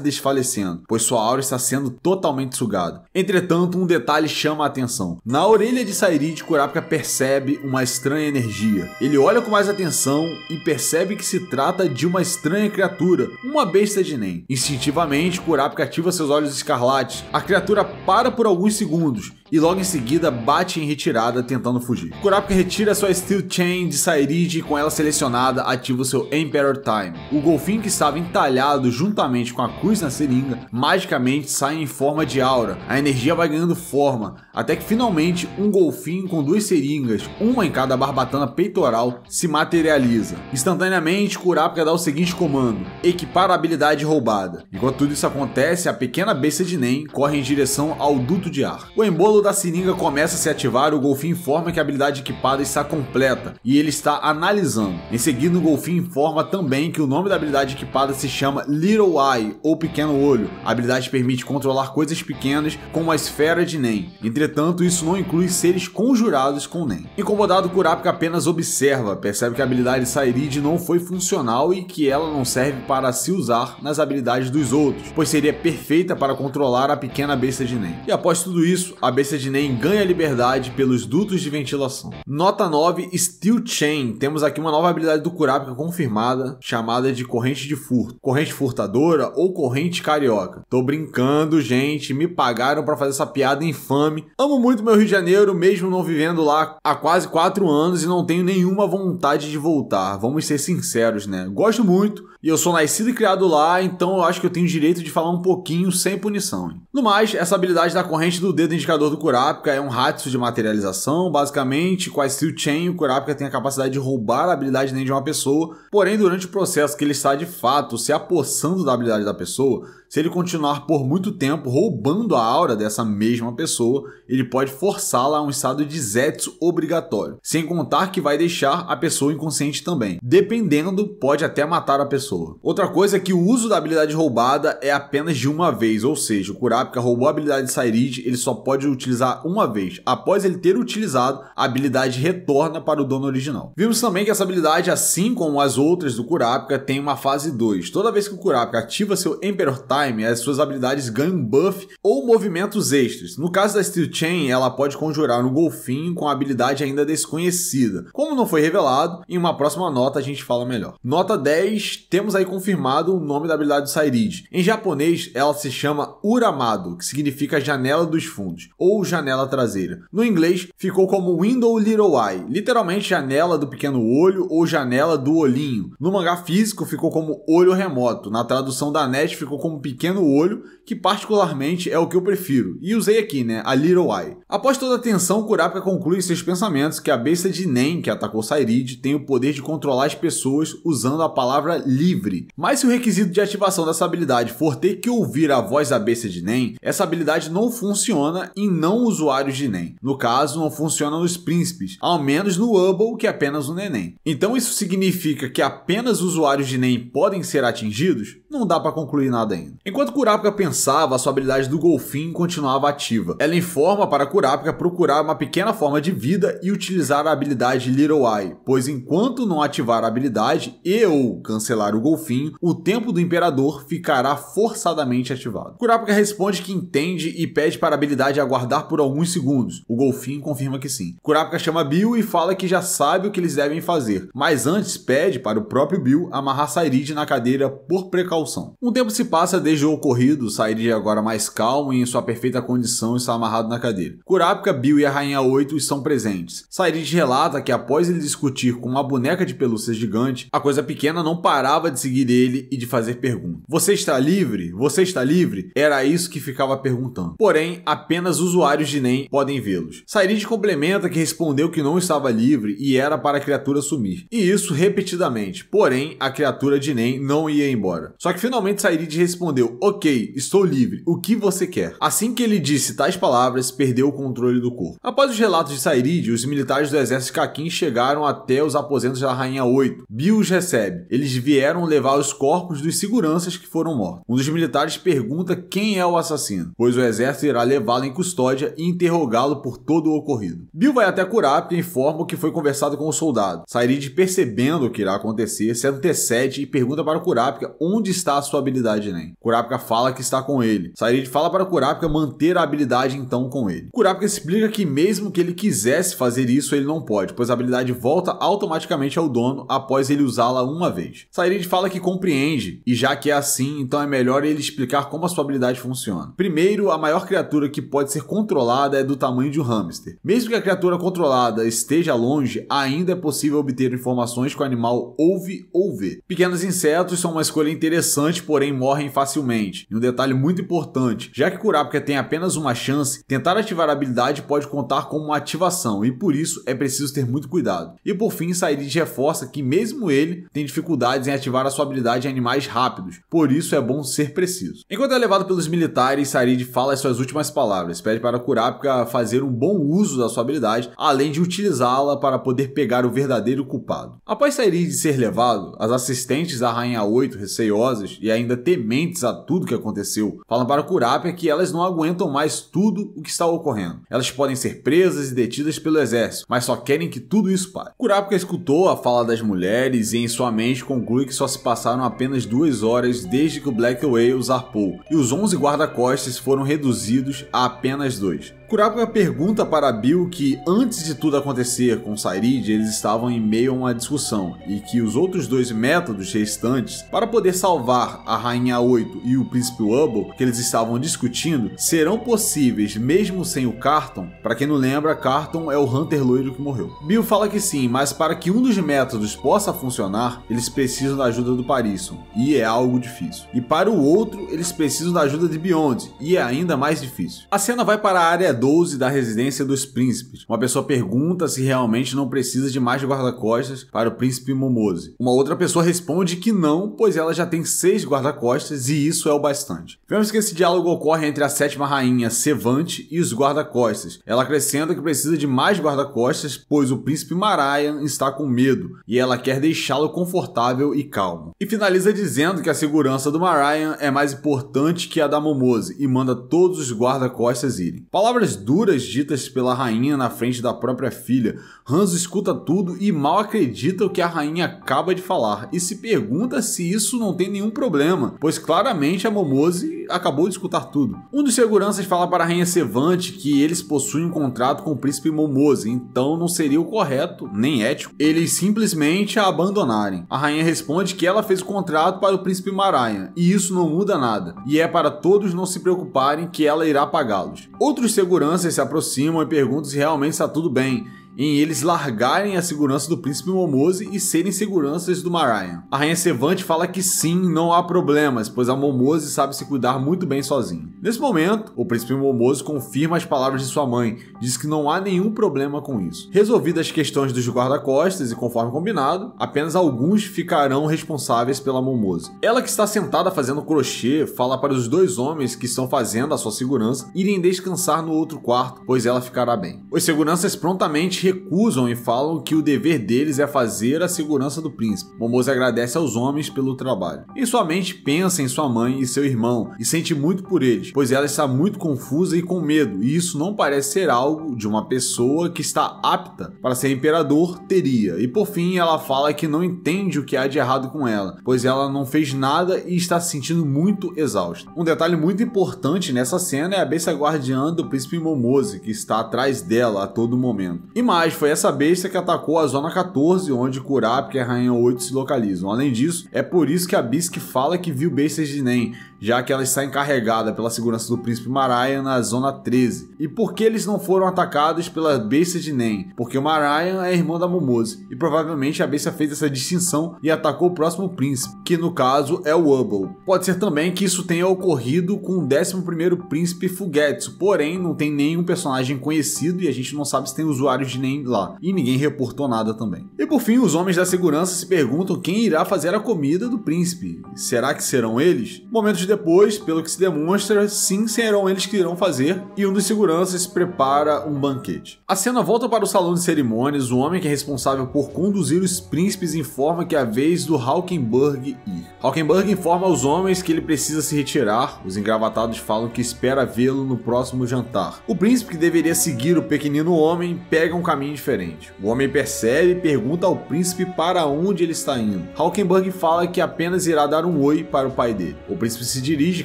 desfalecendo, pois sua aura está sendo totalmente sugada. Entretanto, um detalhe chama a atenção. Na orelha de Sairide, Kurapika percebe uma estranha energia. Ele olha com mais atenção e percebe que se trata de uma estranha criatura, uma besta de Nen. Instintivamente, Kurapika ativa seus olhos escarlates. A criatura para por alguns segundos e logo em seguida bate em retirada tentando fugir. Kurapika retira sua Steel Chain de Sairide e com ela selecionada ativa o seu Emperor Time. O golfinho que estava entalhado juntamente com a cruz na seringa magicamente sai em forma de aura. A energia vai ganhando forma, até que finalmente um golfinho com duas seringas, uma em cada barbatana peitoral, se materializa. Instantaneamente, Kurapika dá o seguinte comando: equipar a habilidade roubada. Enquanto tudo isso acontece, a pequena besta de Nen corre em direção ao duto de ar. O embolo quando a seringa começa a se ativar, o golfinho informa que a habilidade equipada está completa e ele está analisando. Em seguida, o golfinho informa também que o nome da habilidade equipada se chama Little Eye, ou Pequeno Olho. A habilidade permite controlar coisas pequenas como a esfera de Nen. Entretanto, isso não inclui seres conjurados com Nen. Incomodado, Kurapika apenas observa, percebe que a habilidade Sairide não foi funcional e que ela não serve para se usar nas habilidades dos outros, pois seria perfeita para controlar a pequena besta de Nen. E após tudo isso, a besta de Nen ganha liberdade pelos dutos de ventilação. Nota 9, Steel Chain. Temos aqui uma nova habilidade do Kurapika confirmada, chamada de corrente de furto. Corrente furtadora ou corrente carioca. Tô brincando, gente, me pagaram para fazer essa piada infame. Amo muito meu Rio de Janeiro, mesmo não vivendo lá há quase 4 anos e não tenho nenhuma vontade de voltar. Vamos ser sinceros, né? Gosto muito e eu sou nascido e criado lá, então eu acho que eu tenho o direito de falar um pouquinho sem punição. No mais, essa habilidade da corrente do dedo indicador do Kurapika é um Hatsu de materialização. Basicamente, com a Steel Chain, o Kurapika tem a capacidade de roubar a habilidade de uma pessoa, porém durante o processo que ele está de fato se apossando da habilidade da pessoa, se ele continuar por muito tempo roubando a aura dessa mesma pessoa, ele pode forçá-la a um estado de Zetsu obrigatório, sem contar que vai deixar a pessoa inconsciente também. Dependendo, pode até matar a pessoa. Outra coisa é que o uso da habilidade roubada é apenas de uma vez, ou seja, o Kurapika roubou a habilidade de Sairide, ele só pode utilizar uma vez. Após ele ter utilizado, a habilidade retorna para o dono original. Vimos também que essa habilidade, assim como as outras do Kurapika, tem uma fase 2. Toda vez que o Kurapika ativa seu Emperor Time, as suas habilidades ganham um buff ou movimentos extras. No caso da Steel Chain, ela pode conjurar um golfinho com a habilidade ainda desconhecida. Como não foi revelado, em uma próxima nota a gente fala melhor. Nota 10, temos aí confirmado o nome da habilidade do Sairide. Em japonês, ela se chama Uramado, que significa janela dos fundos, ou janela traseira. No inglês, ficou como Window Little Eye, literalmente janela do pequeno olho ou janela do olhinho. No mangá físico, ficou como olho remoto. Na tradução da NET, ficou como pequeno olho, que particularmente é o que eu prefiro. E usei aqui, né, a Little Eye. Após toda a tensão, Kurapika conclui em seus pensamentos que a besta de Nen, que atacou Sairide, tem o poder de controlar as pessoas usando a palavra livre. Mas se o requisito de ativação dessa habilidade for ter que ouvir a voz da besta de Nen, essa habilidade não funciona em não usuários de Nen. No caso, não funciona nos príncipes, ao menos no Hubble, que é apenas um neném. Então isso significa que apenas usuários de Nen podem ser atingidos? Não dá para concluir nada ainda. Enquanto Kurapika pensava, a sua habilidade do golfinho continuava ativa. Ela informa para Kurapika procurar uma pequena forma de vida e utilizar a habilidade Little Eye, pois enquanto não ativar a habilidade e ou cancelar o golfinho, o tempo do Imperador ficará forçadamente ativado. Kurapika responde que entende e pede para a habilidade aguardar por alguns segundos. O golfinho confirma que sim. Kurapika chama Bill e fala que já sabe o que eles devem fazer, mas antes pede para o próprio Bill amarrar Sairide na cadeira por precaução. Um tempo se passa desde o ocorrido, Sairide agora mais calmo e em sua perfeita condição está amarrado na cadeira. Kurapika, Bill e a Rainha 8 estão presentes. Sairide relata que após ele discutir com uma boneca de pelúcia gigante, a coisa pequena não parava de seguir ele e de fazer perguntas. Você está livre? Você está livre? Era isso que ficava perguntando. Porém, apenas usuários de Nen podem vê-los. Sairide complementa que respondeu que não estava livre e era para a criatura sumir. E isso repetidamente. Porém, a criatura de Nen não ia embora. Só que finalmente Sairide respondeu: ok, estou livre, o que você quer? Assim que ele disse tais palavras, perdeu o controle do corpo. Após os relatos de Sairide, os militares do exército Kakin chegaram até os aposentos da Rainha 8. Bill os recebe. Eles vieram levar os corpos dos seguranças que foram mortos. Um dos militares pergunta quem é o assassino, pois o exército irá levá-lo em custódia e interrogá-lo por todo o ocorrido. Bill vai até Kurapika e informa o que foi conversado com o soldado. Sairide, percebendo o que irá acontecer, se antecede e pergunta para Kurapika onde está a sua habilidade Nen. Kurapika fala que está com ele. Sairide fala para Kurapika manter a habilidade então com ele. Kurapika explica que mesmo que ele quisesse fazer isso, ele não pode, pois a habilidade volta automaticamente ao dono após ele usá-la uma vez. Sairide fala que compreende, e já que é assim, então é melhor ele explicar como a sua habilidade funciona. Primeiro, a maior criatura que pode ser controlada é do tamanho de um hamster. Mesmo que a criatura controlada esteja longe, ainda é possível obter informações que o animal ouve ou vê. Pequenos insetos são uma escolha interessante, porém morrem facilmente. E um detalhe muito importante, já que Kurapika tem apenas uma chance, tentar ativar a habilidade pode contar como uma ativação, e por isso é preciso ter muito cuidado. E por fim, Sairide reforça que mesmo ele tem dificuldades em ativar a sua habilidade em animais rápidos, por isso é bom ser preciso. Enquanto é levado pelos militares, Sairide fala as suas últimas palavras, pede para para Kurapika fazer um bom uso da sua habilidade, além de utilizá-la para poder pegar o verdadeiro culpado. Após Sairi ser levado, as assistentes da Rainha 8, receiosas e ainda tementes a tudo que aconteceu, falam para Kurapika que elas não aguentam mais tudo o que está ocorrendo. Elas podem ser presas e detidas pelo exército, mas só querem que tudo isso pare. Kurapika escutou a fala das mulheres e em sua mente conclui que só se passaram apenas 2 horas desde que o Black Whale zarpou, e os 11 guarda-costas foram reduzidos a apenas 2. Kurapika pergunta para Bill que antes de tudo acontecer com Sairi, eles estavam em meio a uma discussão e que os outros 2 métodos restantes para poder salvar a Rainha 8 e o Príncipe Wubble que eles estavam discutindo serão possíveis mesmo sem o Carton. Para quem não lembra, Carton é o Hunter loiro que morreu. Bill fala que sim, mas para que um dos métodos possa funcionar, eles precisam da ajuda do Parisson, e é algo difícil. E para o outro, eles precisam da ajuda de Beyond, e é ainda mais difícil. A cena vai para a área 12 da residência dos príncipes. Uma pessoa pergunta se realmente não precisa de mais guarda-costas para o príncipe Momose. Uma outra pessoa responde que não, pois ela já tem 6 guarda-costas e isso é o bastante. Vemos que esse diálogo ocorre entre a 7ª rainha Sevante e os guarda-costas. Ela acrescenta que precisa de mais guarda-costas, pois o príncipe Marayan está com medo e ela quer deixá-lo confortável e calmo. E finaliza dizendo que a segurança do Marayan é mais importante que a da Momose e manda todos os guarda-costas irem. Palavras duras ditas pela rainha na frente da própria filha. Hanzo escuta tudo e mal acredita o que a rainha acaba de falar e se pergunta se isso não tem nenhum problema, pois claramente a Momose acabou de escutar tudo. Um dos seguranças fala para a rainha Sevante que eles possuem um contrato com o príncipe Momose, então não seria o correto, nem ético, eles simplesmente a abandonarem. A rainha responde que ela fez o contrato para o príncipe Marayan e isso não muda nada, e é para todos não se preocuparem que ela irá pagá-los. Outros seguranças se aproximam e perguntam se realmente está tudo bem, em eles largarem a segurança do príncipe Momose e serem seguranças do Marayan. A rainha Sevante fala que sim, não há problemas, pois a Momose sabe se cuidar muito bem sozinho. Nesse momento, o príncipe Momose confirma as palavras de sua mãe, diz que não há nenhum problema com isso. Resolvidas as questões dos guarda-costas e conforme combinado, apenas alguns ficarão responsáveis pela Momose. Ela que está sentada fazendo crochê, fala para os 2 homens que estão fazendo a sua segurança irem descansar no outro quarto, pois ela ficará bem. Os seguranças prontamente recusam e falam que o dever deles é fazer a segurança do príncipe. Momose agradece aos homens pelo trabalho. Em sua mente pensa em sua mãe e seu irmão e sente muito por eles, pois ela está muito confusa e com medo, e isso não parece ser algo de uma pessoa que está apta para ser imperador teria. E por fim ela fala que não entende o que há de errado com ela, pois ela não fez nada e está se sentindo muito exausta. Um detalhe muito importante nessa cena é a besta guardiã do príncipe Momose, que está atrás dela a todo momento. E mais, foi essa besta que atacou a Zona 14, onde Kurapika e a Rainha 8 se localizam. Além disso, é por isso que a Bisque fala que viu bestas de Nen, já que ela está encarregada pela segurança do príncipe Marayan na Zona 13. E por que eles não foram atacados pela besta de Nen? Porque o Marayan é irmão da Momose, e provavelmente a besta fez essa distinção e atacou o próximo príncipe, que no caso é o Wubble. Pode ser também que isso tenha ocorrido com o 11º príncipe Fugetsu, porém não tem nenhum personagem conhecido e a gente não sabe se tem usuários de Nen lá, e ninguém reportou nada também. E por fim, os homens da segurança se perguntam quem irá fazer a comida do príncipe. Será que serão eles? Momentos depois, pelo que se demonstra, sim, serão eles que irão fazer, e um dos seguranças prepara um banquete. A cena volta para o salão de cerimônias. O homem que é responsável por conduzir os príncipes informa que é a vez do Hawkenberg ir. Hawkenberg informa aos homens que ele precisa se retirar. Os engravatados falam que espera vê-lo no próximo jantar. O príncipe, que deveria seguir o pequenino homem, pega um caminho diferente. O homem percebe e pergunta ao príncipe para onde ele está indo. Hawkenberg fala que apenas irá dar um oi para o pai dele. O príncipe se dirige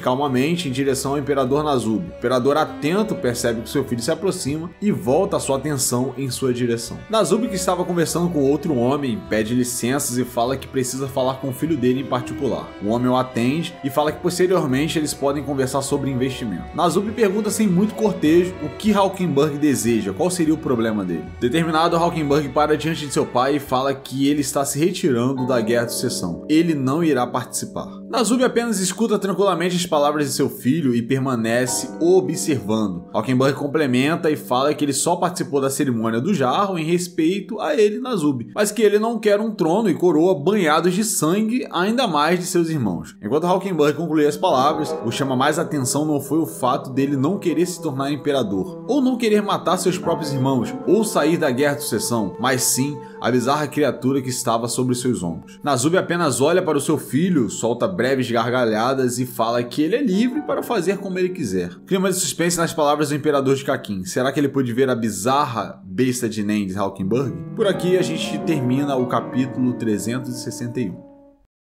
calmamente em direção ao imperador Nazube. O imperador, atento, percebe que seu filho se aproxima e volta a sua atenção em sua direção. Nazube, que estava conversando com outro homem, pede licenças e fala que precisa falar com o filho dele em particular. O homem o atende e fala que posteriormente eles podem conversar sobre investimento. Nazube pergunta sem muito cortejo o que Hawkenberg deseja, qual seria o problema dele. Determinado, Hawkenberg para diante de seu pai e fala que ele está se retirando da Guerra de Sucessão. Ele não irá participar. Nazube apenas escuta tranquilamente as palavras de seu filho e permanece observando. Hulkenberg complementa e fala que ele só participou da cerimônia do jarro em respeito a ele, Nazube, mas que ele não quer um trono e coroa banhados de sangue, ainda mais de seus irmãos. Enquanto Hulkenberg concluía as palavras, o que chama mais atenção não foi o fato dele não querer se tornar imperador, ou não querer matar seus próprios irmãos, ou sair da guerra de sucessão, mas sim a bizarra criatura que estava sobre seus ombros. Nazube apenas olha para o seu filho, solta breves gargalhadas e fala que ele é livre para fazer como ele quiser. Clima de suspense nas palavras do imperador de Kakin. Será que ele pôde ver a bizarra besta de Nen de Hulkenberg? Por aqui a gente termina o capítulo 361.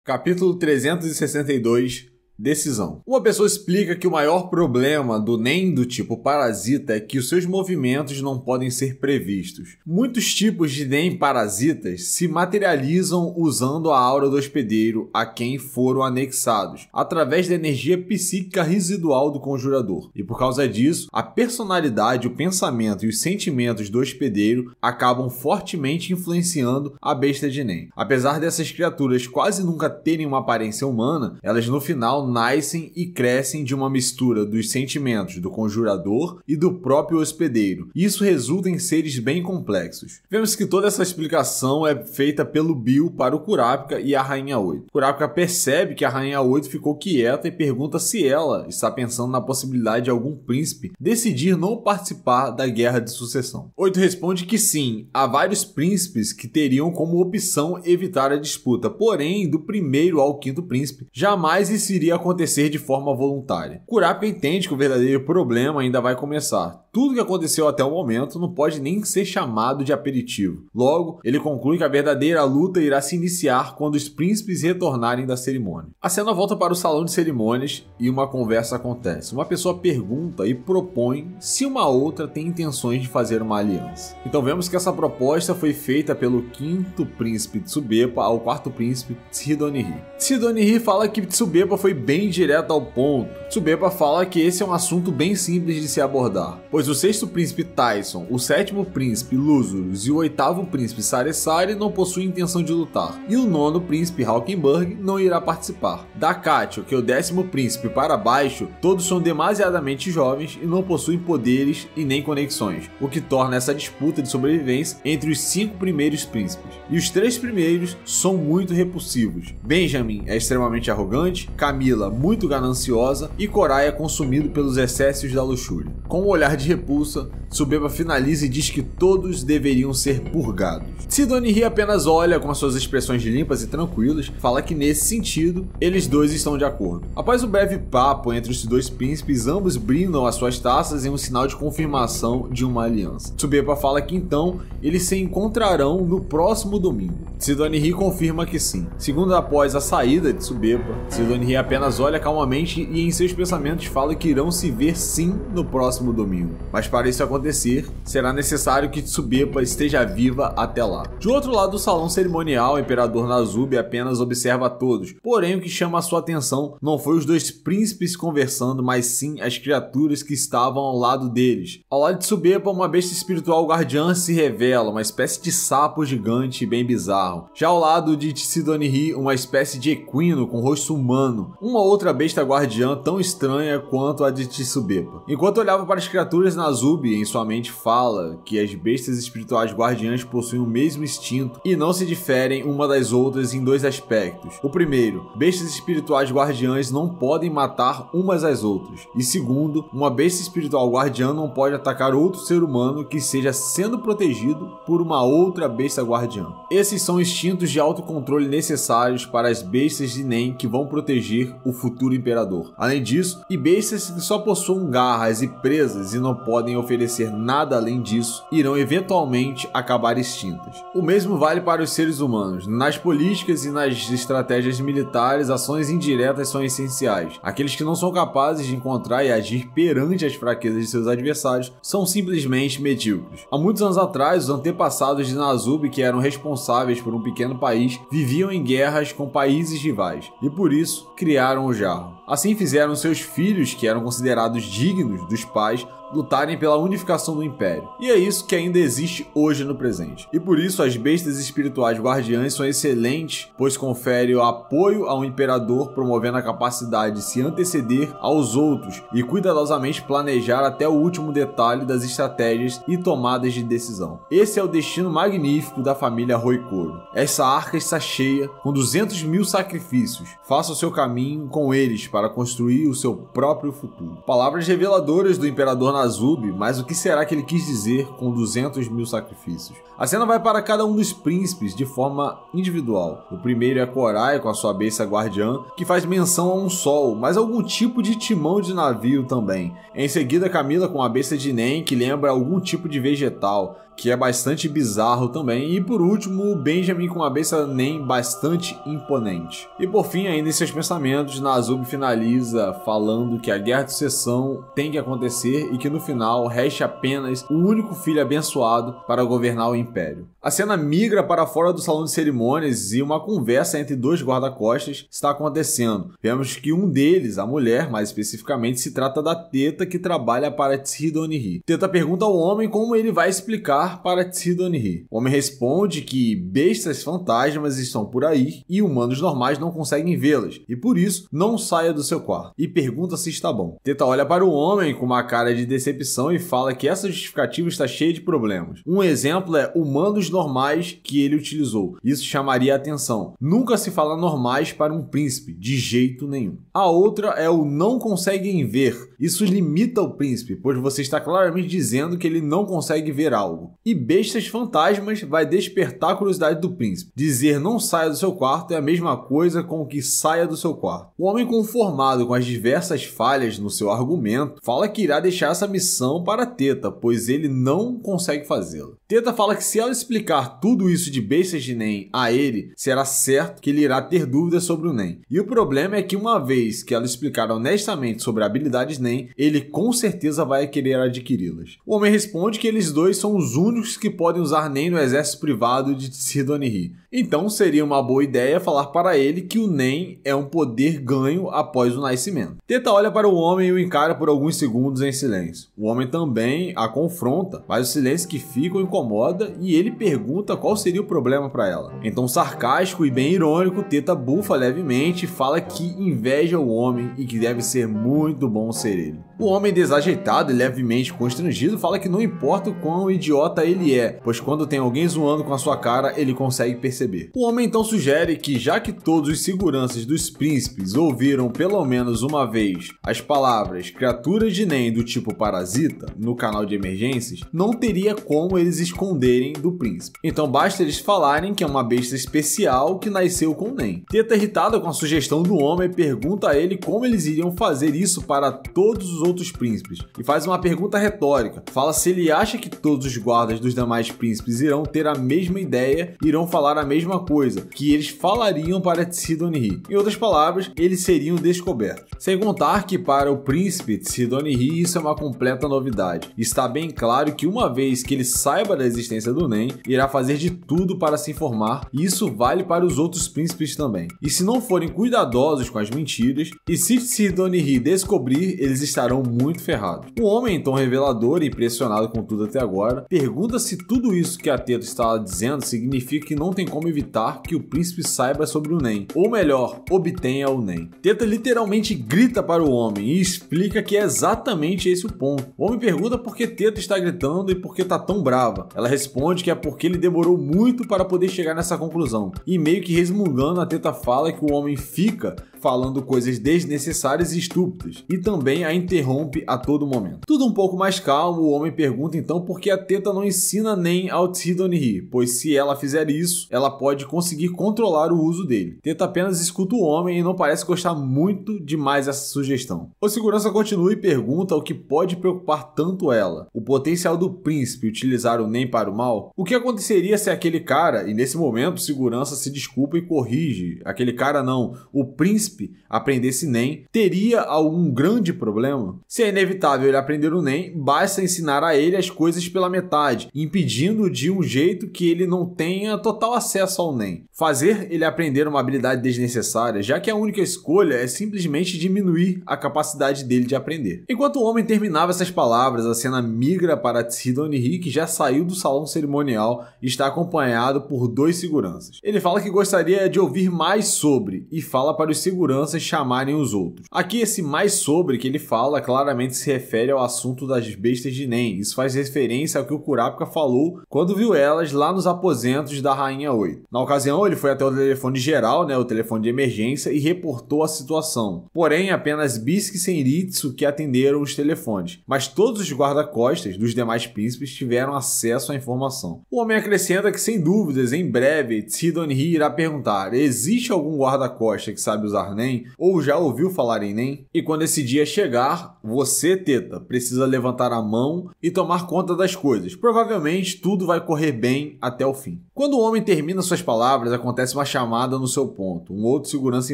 Capítulo 362. Decisão. Uma pessoa explica que o maior problema do Nen do tipo parasita é que os seus movimentos não podem ser previstos. Muitos tipos de Nen parasitas se materializam usando a aura do hospedeiro a quem foram anexados, através da energia psíquica residual do conjurador. E por causa disso, a personalidade, o pensamento e os sentimentos do hospedeiro acabam fortemente influenciando a besta de Nen. Apesar dessas criaturas quase nunca terem uma aparência humana, elas no final nascem e crescem de uma mistura dos sentimentos do conjurador e do próprio hospedeiro. Isso resulta em seres bem complexos. Vemos que toda essa explicação é feita pelo Bill para o Kurapika e a Rainha 8. Kurapika percebe que a Rainha 8 ficou quieta e pergunta se ela está pensando na possibilidade de algum príncipe decidir não participar da guerra de sucessão. 8 responde que sim, há vários príncipes que teriam como opção evitar a disputa, porém, do primeiro ao quinto príncipe, jamais isso iria acontecer de forma voluntária. Kurapika entende que o verdadeiro problema ainda vai começar. Tudo que aconteceu até o momento não pode nem ser chamado de aperitivo. Logo, ele conclui que a verdadeira luta irá se iniciar quando os príncipes retornarem da cerimônia. A cena volta para o salão de cerimônias e uma conversa acontece. Uma pessoa pergunta e propõe se uma outra tem intenções de fazer uma aliança. Então vemos que essa proposta foi feita pelo quinto príncipe Tsubepa ao quarto príncipe Tsidonihi. Tsidonihi fala que Tsubepa foi bem direto ao ponto. Tsubepa fala que esse é um assunto bem simples de se abordar, pois o sexto príncipe Tyson, o sétimo príncipe Luzurus e o oitavo príncipe Saresari não possuem intenção de lutar, e o nono príncipe Hulkenberg não irá participar. Da Katio, que é o décimo príncipe para baixo, todos são demasiadamente jovens e não possuem poderes e nem conexões, o que torna essa disputa de sobrevivência entre os 5 primeiros príncipes. E os 3 primeiros são muito repulsivos. Benjamin é extremamente arrogante, Camila muito gananciosa e Corai é consumido pelos excessos da luxúria. Com um olhar de repulsa, Tsubepa finaliza e diz que todos deveriam ser purgados. Tsidonihi apenas olha com as suas expressões limpas e tranquilas, fala que nesse sentido, eles dois estão de acordo. Após um breve papo entre os 2 príncipes, ambos brindam as suas taças em um sinal de confirmação de uma aliança. Tsubepa fala que então eles se encontrarão no próximo domingo. Tsidonihi confirma que sim. Segundo após a saída de Tsubepa, Tsidonihi apenas olha calmamente e em seus pensamentos fala que irão se ver sim no próximo domingo. Mas para isso acontecer, será necessário que Tsubepa esteja viva até lá. De outro lado do salão cerimonial, o imperador Nazube apenas observa a todos. Porém, o que chama a sua atenção não foi os 2 príncipes conversando, mas sim as criaturas que estavam ao lado deles. Ao lado de Tsubepa, uma besta espiritual guardiã se revela, uma espécie de sapo gigante bem bizarro. Já ao lado de Tsidonihi, uma espécie de equino com rosto humano, uma outra besta guardiã tão estranha quanto a de Tsubepa. Enquanto olhava para as criaturas, Nazube em sua mente fala que as bestas espirituais guardiãs possuem o mesmo instinto e não se diferem uma das outras em 2 aspectos. O primeiro, bestas espirituais guardiãs não podem matar umas às outras. E segundo, uma besta espiritual guardiã não pode atacar outro ser humano que esteja sendo protegido por uma outra besta guardiã. Esses são instintos de autocontrole necessários para as bestas de Nen que vão proteger o futuro imperador. Além disso, e bestas que só possuem garras e presas e não podem oferecer nada além disso, irão eventualmente acabar extintas. O mesmo vale para os seres humanos. Nas políticas e nas estratégias militares, ações indiretas são essenciais. Aqueles que não são capazes de encontrar e agir perante as fraquezas de seus adversários são simplesmente medíocres. Há muitos anos atrás, os antepassados de Nazube, que eram responsáveis por um pequeno país, viviam em guerras com países rivais e por isso criaram o jarro. Assim fizeram seus filhos, que eram considerados dignos dos pais, lutarem pela unificação do Império. E é isso que ainda existe hoje no presente. E por isso as bestas espirituais guardiãs são excelentes, pois conferem o apoio ao Imperador, promovendo a capacidade de se anteceder aos outros e cuidadosamente planejar até o último detalhe das estratégias e tomadas de decisão. Esse é o destino magnífico da família Roykoro. Essa arca está cheia com 200 mil sacrifícios. Faça o seu caminho com eles para construir o seu próprio futuro. Palavras reveladoras do Imperador Nazub, mas o que será que ele quis dizer com 200 mil sacrifícios? A cena vai para cada um dos príncipes de forma individual. O primeiro é Korai com a sua besta guardiã, que faz menção a um sol, mas algum tipo de timão de navio também. Em seguida, Camila com a besta de Nen, que lembra algum tipo de vegetal, que é bastante bizarro também. E por último, o Benjamin com a besta Nen bastante imponente. E por fim, ainda em seus pensamentos, Nazub finaliza falando que a Guerra de Sucessão tem que acontecer e que no final reste apenas o único filho abençoado para governar o Império. A cena migra para fora do salão de cerimônias e uma conversa entre dois guarda-costas está acontecendo. Vemos que um deles, a mulher, mais especificamente, se trata da Teta, que trabalha para Tsuhidonihi. Teta pergunta ao homem como ele vai explicar para Tsuhidonihi. O homem responde que bestas fantasmas estão por aí e humanos normais não conseguem vê-las, e por isso não saia do seu quarto, e pergunta se está bom. Teta olha para o homem com uma cara de decepção e fala que essa justificativa está cheia de problemas. Um exemplo é humanos normais que ele utilizou. Isso chamaria a atenção. Nunca se fala normais para um príncipe, de jeito nenhum. A outra é o não conseguem ver. Isso limita o príncipe, pois você está claramente dizendo que ele não consegue ver algo. E bestas fantasmas vai despertar a curiosidade do príncipe. Dizer não saia do seu quarto é a mesma coisa com o que saia do seu quarto. O homem, conformado com as diversas falhas no seu argumento, fala que irá deixar essa missão para Teta, pois ele não consegue fazê-la. Teta fala que se ela explicar tudo isso de bestas de Nen a ele, será certo que ele irá ter dúvidas sobre o Nen. E o problema é que uma vez que ela explicar honestamente sobre habilidades Nen, ele com certeza vai querer adquiri-las. O homem responde que eles dois são os únicos que podem usar Nen no exército privado de Tsuhidonihi. Então seria uma boa ideia falar para ele que o Nen é um poder ganho após o nascimento. Teta olha para o homem e o encara por alguns segundos em silêncio. O homem também a confronta, mas o silêncio que fica o incomoda e ele pergunta qual seria o problema para ela. Então, sarcástico e bem irônico, Teta bufa levemente e fala que inveja o homem e que deve ser muito bom ser ele. O homem, desajeitado e levemente constrangido, fala que não importa o quão idiota ele é, pois quando tem alguém zoando com a sua cara, ele consegue perceber. O homem então sugere que, já que todos os seguranças dos príncipes ouviram pelo menos uma vez as palavras criaturas de Nen do tipo parasita no canal de emergências, não teria como eles esconderem do príncipe. Então basta eles falarem que é uma besta especial que nasceu com Nen. Teta, irritada com a sugestão do homem, pergunta a ele como eles iriam fazer isso para todos os outros príncipes e faz uma pergunta retórica. Fala se ele acha que todos os guardas dos demais príncipes irão ter a mesma ideia, irão falar a mesma coisa, que eles falariam para Tsuhidonihi. Em outras palavras, eles seriam descobertos. Sem contar que para o príncipe Tsuhidonihi isso é uma completa novidade. Está bem claro que uma vez que ele saiba da existência do Nen, irá fazer de tudo para se informar, e isso vale para os outros príncipes também. E se não forem cuidadosos com as mentiras, e se Tsuhidonihi descobrir, eles estarão muito ferrados. O homem, em tom revelador e impressionado com tudo até agora, pergunta se tudo isso que a Teta está dizendo significa que não tem como evitar que o príncipe saiba sobre o Nen, ou melhor, obtenha o Nen. Teta literalmente grita para o homem e explica que é exatamente esse o ponto. O homem pergunta por que Teta está gritando e por que está tão brava. Ela responde que é porque ele demorou muito para poder chegar nessa conclusão, e meio que resmungando, a Teta fala que o homem fica falando coisas desnecessárias e estúpidas, e também a interrompe a todo momento. Tudo um pouco mais calmo, o homem pergunta então por que a Teta não ensina Nen ao Tsuhidonihi, pois se ela fizer isso, ela pode conseguir controlar o uso dele. Teta apenas escuta o homem e não parece gostar muito demais dessa sugestão. O segurança continua e pergunta o que pode preocupar tanto ela: o potencial do príncipe utilizar o Nen para o mal? O que aconteceria se aquele cara, e nesse momento o segurança se desculpa e corrige, aquele cara não, o príncipe aprendesse Nen, teria algum grande problema? Se é inevitável ele aprender o Nen, basta ensinar a ele as coisas pela metade, impedindo de um jeito que ele não tenha total acesso acesso ao NEM, fazer ele aprender uma habilidade desnecessária, já que a única escolha é simplesmente diminuir a capacidade dele de aprender. Enquanto o homem terminava essas palavras, a cena migra para Tsidoniri, que já saiu do salão cerimonial e está acompanhado por 2 seguranças. Ele fala que gostaria de ouvir mais sobre e fala para os seguranças chamarem os outros. Aqui esse mais sobre que ele fala claramente se refere ao assunto das bestas de NEM. Isso faz referência ao que o Kurapika falou quando viu elas lá nos aposentos da Rainha 8. Na ocasião, ele foi até o telefone geral, o telefone de emergência, e reportou a situação. Porém, apenas Bisque e Senritsu que atenderam os telefones, mas todos os guarda-costas dos demais príncipes tiveram acesso à informação. O homem acrescenta que, sem dúvidas, em breve, Tsidoniri irá perguntar: existe algum guarda-costa que sabe usar NEM ou já ouviu falar em NEM? E quando esse dia chegar, você, Teta, precisa levantar a mão e tomar conta das coisas. Provavelmente tudo vai correr bem até o fim. Quando o homem termina suas palavras, acontece uma chamada no seu ponto. Um outro segurança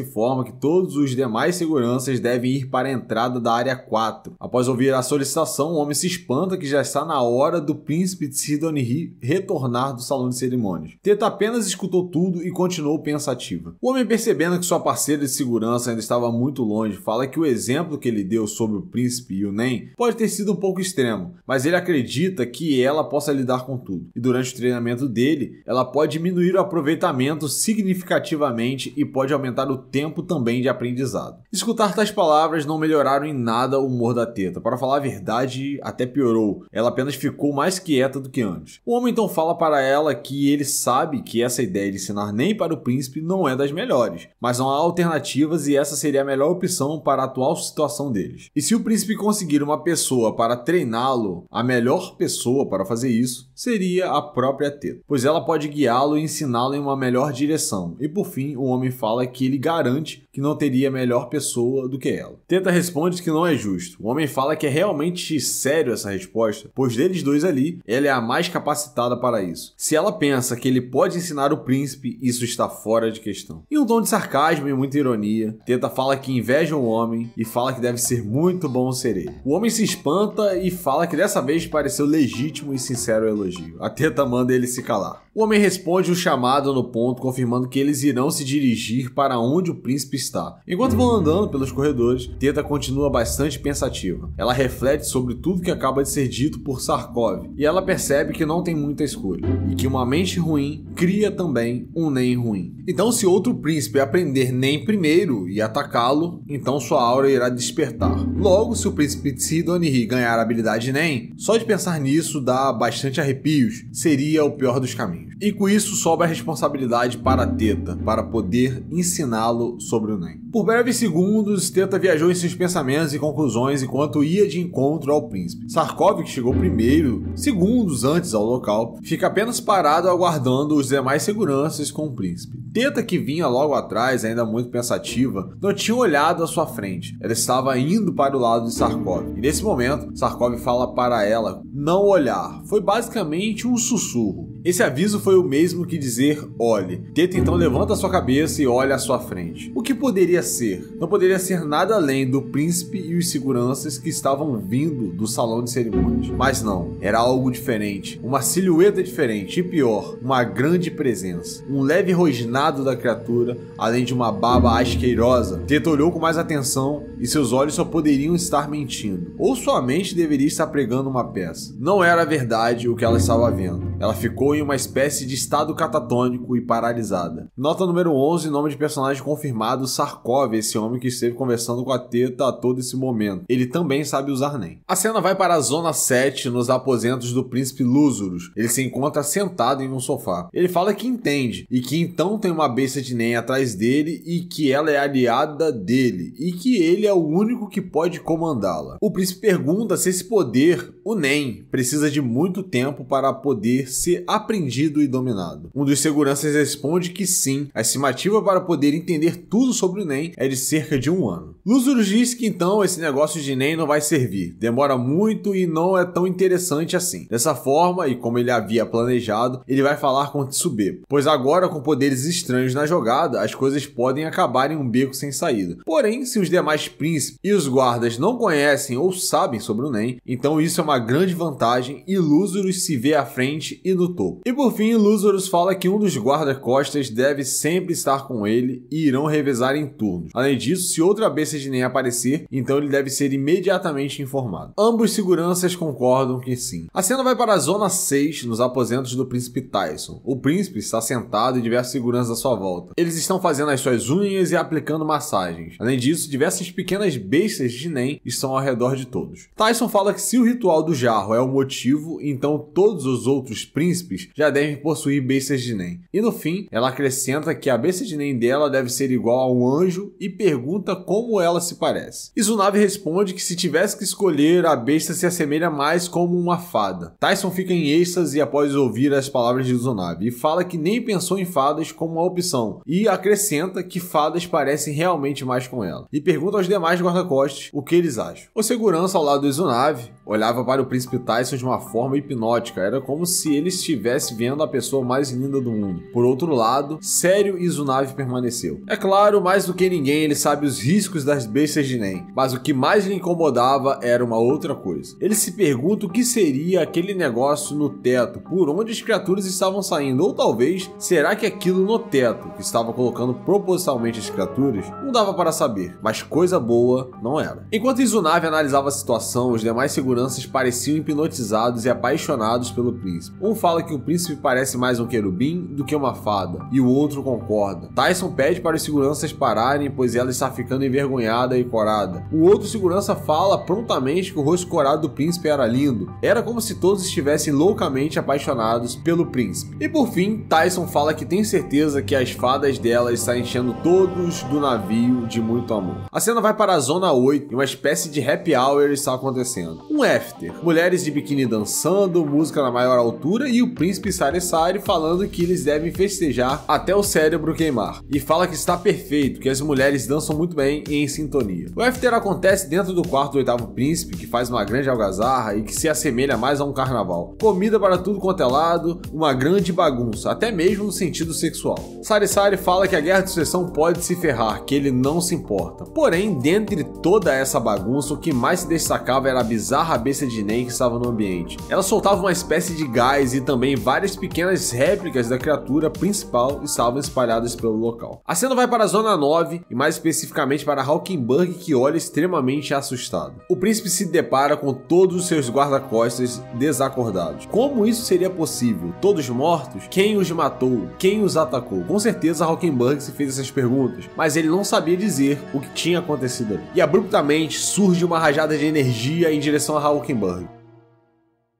informa que todos os demais seguranças devem ir para a entrada da área 4. Após ouvir a solicitação, o homem se espanta que já está na hora do príncipe Tsidoniri retornar do salão de cerimônias. Teta apenas escutou tudo e continuou pensativa. O homem, percebendo que sua parceira de segurança ainda estava muito longe, fala que o exemplo que ele deu sobre o príncipe e o NEM pode ter sido um pouco extremo, mas ele acredita que ela possa lidar com tudo. E durante o treinamento dele, ela pode diminuir o aproveitamento significativamente e pode aumentar o tempo também de aprendizado. Escutar tais palavras não melhoraram em nada o humor da Teta. Para falar a verdade, até piorou. Ela apenas ficou mais quieta do que antes. O homem então fala para ela que ele sabe que essa ideia de ensinar NEM para o príncipe não é das melhores, mas não há alternativas e essa seria a melhor opção para a atual situação deles. E se o príncipe conseguir uma pessoa para treiná-lo, a melhor pessoa para fazer isso seria a própria Teta, pois ela pode guiá-lo e ensiná-lo em uma melhor direção. E por fim, o homem fala que ele garante que não teria melhor pessoa do que ela. Teta responde que não é justo. O homem fala que é realmente sério essa resposta, pois deles dois ali, ela é a mais capacitada para isso. Se ela pensa que ele pode ensinar o príncipe, isso está fora de questão. Em um tom de sarcasmo e muita ironia, Teta fala que inveja o homem e fala que deve ser muito bom ser ele. O homem se espanta e fala que dessa vez pareceu legítimo e sincero o elogio. A Teta manda ele se calar. O homem responde o chamado no ponto, confirmando que eles irão se dirigir para onde o príncipe está. Enquanto vão andando pelos corredores, Teta continua bastante pensativa. Ela reflete sobre tudo que acaba de ser dito por Sarkov, e ela percebe que não tem muita escolha, e que uma mente ruim cria também um NEM ruim. Então, se outro príncipe aprender NEM primeiro e atacá-lo, então sua aura irá despertar. Logo, se o príncipe Tsidoniri ganhar a habilidade NEM, só de pensar nisso dá bastante arrepios, seria o pior dos caminhos. E com isso sobra a responsabilidade para Teta, para poder ensiná-lo sobre o NEM. Por breves segundos, Teta viajou em seus pensamentos e conclusões enquanto ia de encontro ao príncipe. Sarkov, que chegou primeiro, segundos antes ao local, fica apenas parado aguardando os demais seguranças com o príncipe. Teta, que vinha logo atrás, ainda muito pensativa, não tinha olhado à sua frente. Ela estava indo para o lado de Sarkov. E nesse momento, Sarkov fala para ela não olhar. Foi basicamente um sussurro. Esse aviso foi o mesmo que dizer olhe. Teta então levanta sua cabeça e olha à sua frente. O que poderia ser? Não poderia ser nada além do príncipe e os seguranças que estavam vindo do salão de cerimônias. Mas não, era algo diferente, uma silhueta diferente e pior, uma grande presença. Um leve rosnado da criatura, além de uma baba asquerosa. Teta olhou com mais atenção e seus olhos só poderiam estar mentindo. Ou sua mente deveria estar pregando uma peça. Não era verdade o que ela estava vendo. Ela ficou em uma espécie de estado catatônico e paralisada. Nota número 11, nome de personagem confirmado, Sarkov, esse homem que esteve conversando com a Teta a todo esse momento. Ele também sabe usar NEM. A cena vai para a zona 7, nos aposentos do príncipe Lúzurus. Ele se encontra sentado em um sofá. Ele fala que entende, e que então tem uma besta de NEM atrás dele, e que ela é aliada dele, e que ele é o único que pode comandá-la. O príncipe pergunta se esse poder, o NEM, precisa de muito tempo para poder ser aprendido e dominado. Um dos seguranças responde que sim, a estimativa para poder entender tudo sobre o NEM é de cerca de 1 ano. Lúzurus diz que então esse negócio de NEM não vai servir, demora muito e não é tão interessante assim. Dessa forma, e como ele havia planejado, ele vai falar com Tsubebo, pois agora com poderes estranhos na jogada, as coisas podem acabar em um beco sem saída. Porém, se os demais príncipes e os guardas não conhecem ou sabem sobre o NEM, então isso é uma grande vantagem e Lúzurus se vê à frente e no topo. E por fim, Lúzorus fala que um dos guarda-costas deve sempre estar com ele e irão revezar em turnos. Além disso, se outra besta de Nen aparecer, então ele deve ser imediatamente informado. Ambos seguranças concordam que sim. A cena vai para a Zona 6, nos aposentos do Príncipe Tyson. O príncipe está sentado e diversos seguranças à sua volta. Eles estão fazendo as suas unhas e aplicando massagens. Além disso, diversas pequenas bestas de Nen estão ao redor de todos. Tyson fala que se o ritual do jarro é o motivo, então todos os outros príncipes já devem possuir bestas de Nen. E no fim, ela acrescenta que a besta de Nen dela deve ser igual a um anjo e pergunta como ela se parece. Izunave responde que se tivesse que escolher, a besta se assemelha mais como uma fada. Tyson fica em êxtase após ouvir as palavras de Izunave e fala que nem pensou em fadas como uma opção, e acrescenta que fadas parecem realmente mais com ela, e pergunta aos demais guarda-costas o que eles acham. O segurança ao lado do Izunave olhava para o príncipe Tyson de uma forma hipnótica, era como se ele estivesse vendo a pessoa mais linda do mundo. Por outro lado, sério, Izunave permaneceu. É claro, mais do que ninguém, ele sabe os riscos das bestas de Nen, mas o que mais lhe incomodava era uma outra coisa. Ele se pergunta o que seria aquele negócio no teto, por onde as criaturas estavam saindo, ou talvez, será que aquilo no teto, que estava colocando propositalmente as criaturas, não dava para saber, mas coisa boa não era. Enquanto Izunave analisava a situação, os demais seguranças pareciam hipnotizados e apaixonados pelo príncipe. Um fala que o príncipe parece mais um querubim do que uma fada, e o outro concorda. Tyson pede para os seguranças pararem, pois ela está ficando envergonhada e corada. O outro segurança fala prontamente que o rosto corado do príncipe era lindo. Era como se todos estivessem loucamente apaixonados pelo príncipe. E por fim, Tyson fala que tem certeza que as fadas dela estão enchendo todos do navio de muito amor. A cena vai para a Zona 8 e uma espécie de happy hour está acontecendo. Um after. Mulheres de biquíni dançando, música na maior altura e o príncipe Sari falando que eles devem festejar até o cérebro queimar. E fala que está perfeito, que as mulheres dançam muito bem e em sintonia. O after acontece dentro do quarto do oitavo príncipe, que faz uma grande algazarra e que se assemelha mais a um carnaval. Comida para tudo quanto é lado, uma grande bagunça, até mesmo no sentido sexual. Sari fala que a guerra de sucessão pode se ferrar, que ele não se importa. Porém, dentre toda essa bagunça, o que mais se destacava era a bizarra besta de Nen que estava no ambiente. Ela soltava uma espécie de gás e também várias pequenas réplicas da criatura principal estavam espalhadas pelo local. A cena vai para a Zona 9 e mais especificamente para Hawkenburg, que olha extremamente assustado. O príncipe se depara com todos os seus guarda-costas desacordados. Como isso seria possível? Todos mortos? Quem os matou? Quem os atacou? Com certeza Hawkenburg se fez essas perguntas, mas ele não sabia dizer o que tinha acontecido ali. E abruptamente surge uma rajada de energia em direção a Hawkenburg.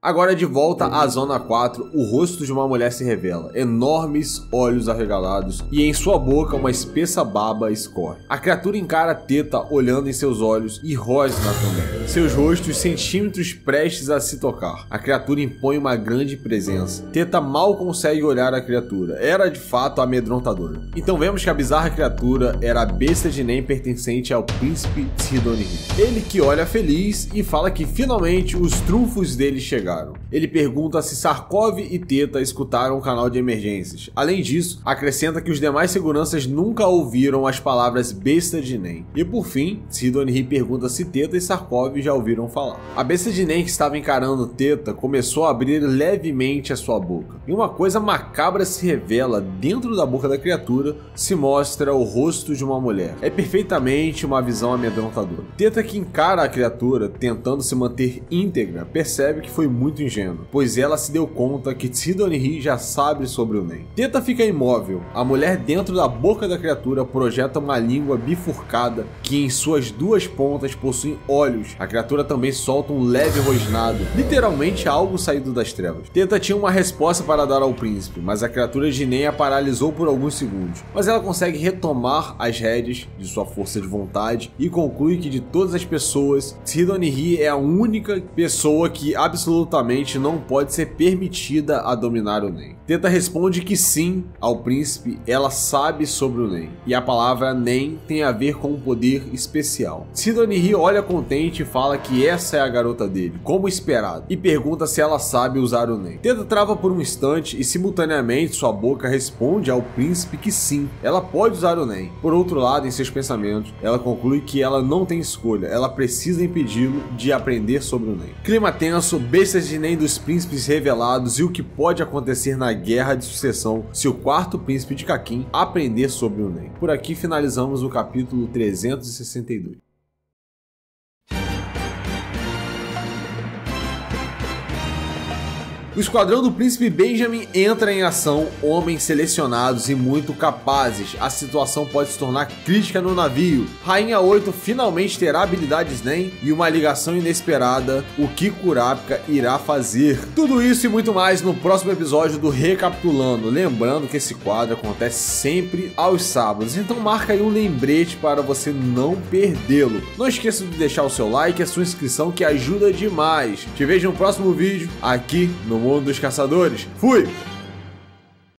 Agora de volta à Zona 4, o rosto de uma mulher se revela, enormes olhos arregalados e em sua boca uma espessa baba escorre. A criatura encara Teta olhando em seus olhos e rosna também, seus rostos centímetros prestes a se tocar. A criatura impõe uma grande presença. Teta mal consegue olhar a criatura, era de fato amedrontadora. Então vemos que a bizarra criatura era a besta de Nen pertencente ao príncipe Sidonihi. Ele que olha feliz e fala que finalmente os trunfos dele chegaram. Ele pergunta se Sarkov e Teta escutaram o canal de emergências. Além disso, acrescenta que os demais seguranças nunca ouviram as palavras besta de Nen. E por fim, Sidonihi pergunta se Teta e Sarkov já ouviram falar. A besta de Nen que estava encarando Teta começou a abrir levemente a sua boca. E uma coisa macabra se revela dentro da boca da criatura, se mostra o rosto de uma mulher. É perfeitamente uma visão amedrontadora. Teta, que encara a criatura tentando se manter íntegra, percebe que foi muito ingênuo, pois ela se deu conta que Sidonihi já sabe sobre o Nen. Teta fica imóvel. A mulher dentro da boca da criatura projeta uma língua bifurcada que em suas duas pontas possui olhos. A criatura também solta um leve rosnado, literalmente algo saído das trevas. Teta tinha uma resposta para dar ao príncipe, mas a criatura de Nen a paralisou por alguns segundos. Mas ela consegue retomar as rédeas de sua força de vontade e conclui que de todas as pessoas, Sidonihi é a única pessoa que absolutamente não pode ser permitida a dominar o Nen. Tenta responde que sim ao príncipe, ela sabe sobre o Nen, e a palavra Nen tem a ver com um poder especial. Sidonee olha contente e fala que essa é a garota dele, como esperado, e pergunta se ela sabe usar o Nen. Tenta trava por um instante e simultaneamente sua boca responde ao príncipe que sim, ela pode usar o Nen. Por outro lado, em seus pensamentos, ela conclui que ela não tem escolha, ela precisa impedi-lo de aprender sobre o Nen. Clima tenso, bestas de Nen dos príncipes revelados e o que pode acontecer na guerra de sucessão se o quarto príncipe de Kakin aprender sobre o Nen. Por aqui finalizamos o capítulo 362. O esquadrão do príncipe Benjamin entra em ação, homens selecionados e muito capazes. A situação pode se tornar crítica no navio. Rainha 8 finalmente terá habilidades Nen e uma ligação inesperada. O que Kurapika irá fazer? Tudo isso e muito mais no próximo episódio do Recapitulando. Lembrando que esse quadro acontece sempre aos sábados, então marca aí um lembrete para você não perdê-lo. Não esqueça de deixar o seu like e a sua inscrição que ajuda demais. Te vejo no próximo vídeo aqui no Mundo dos Caçadores. Fui!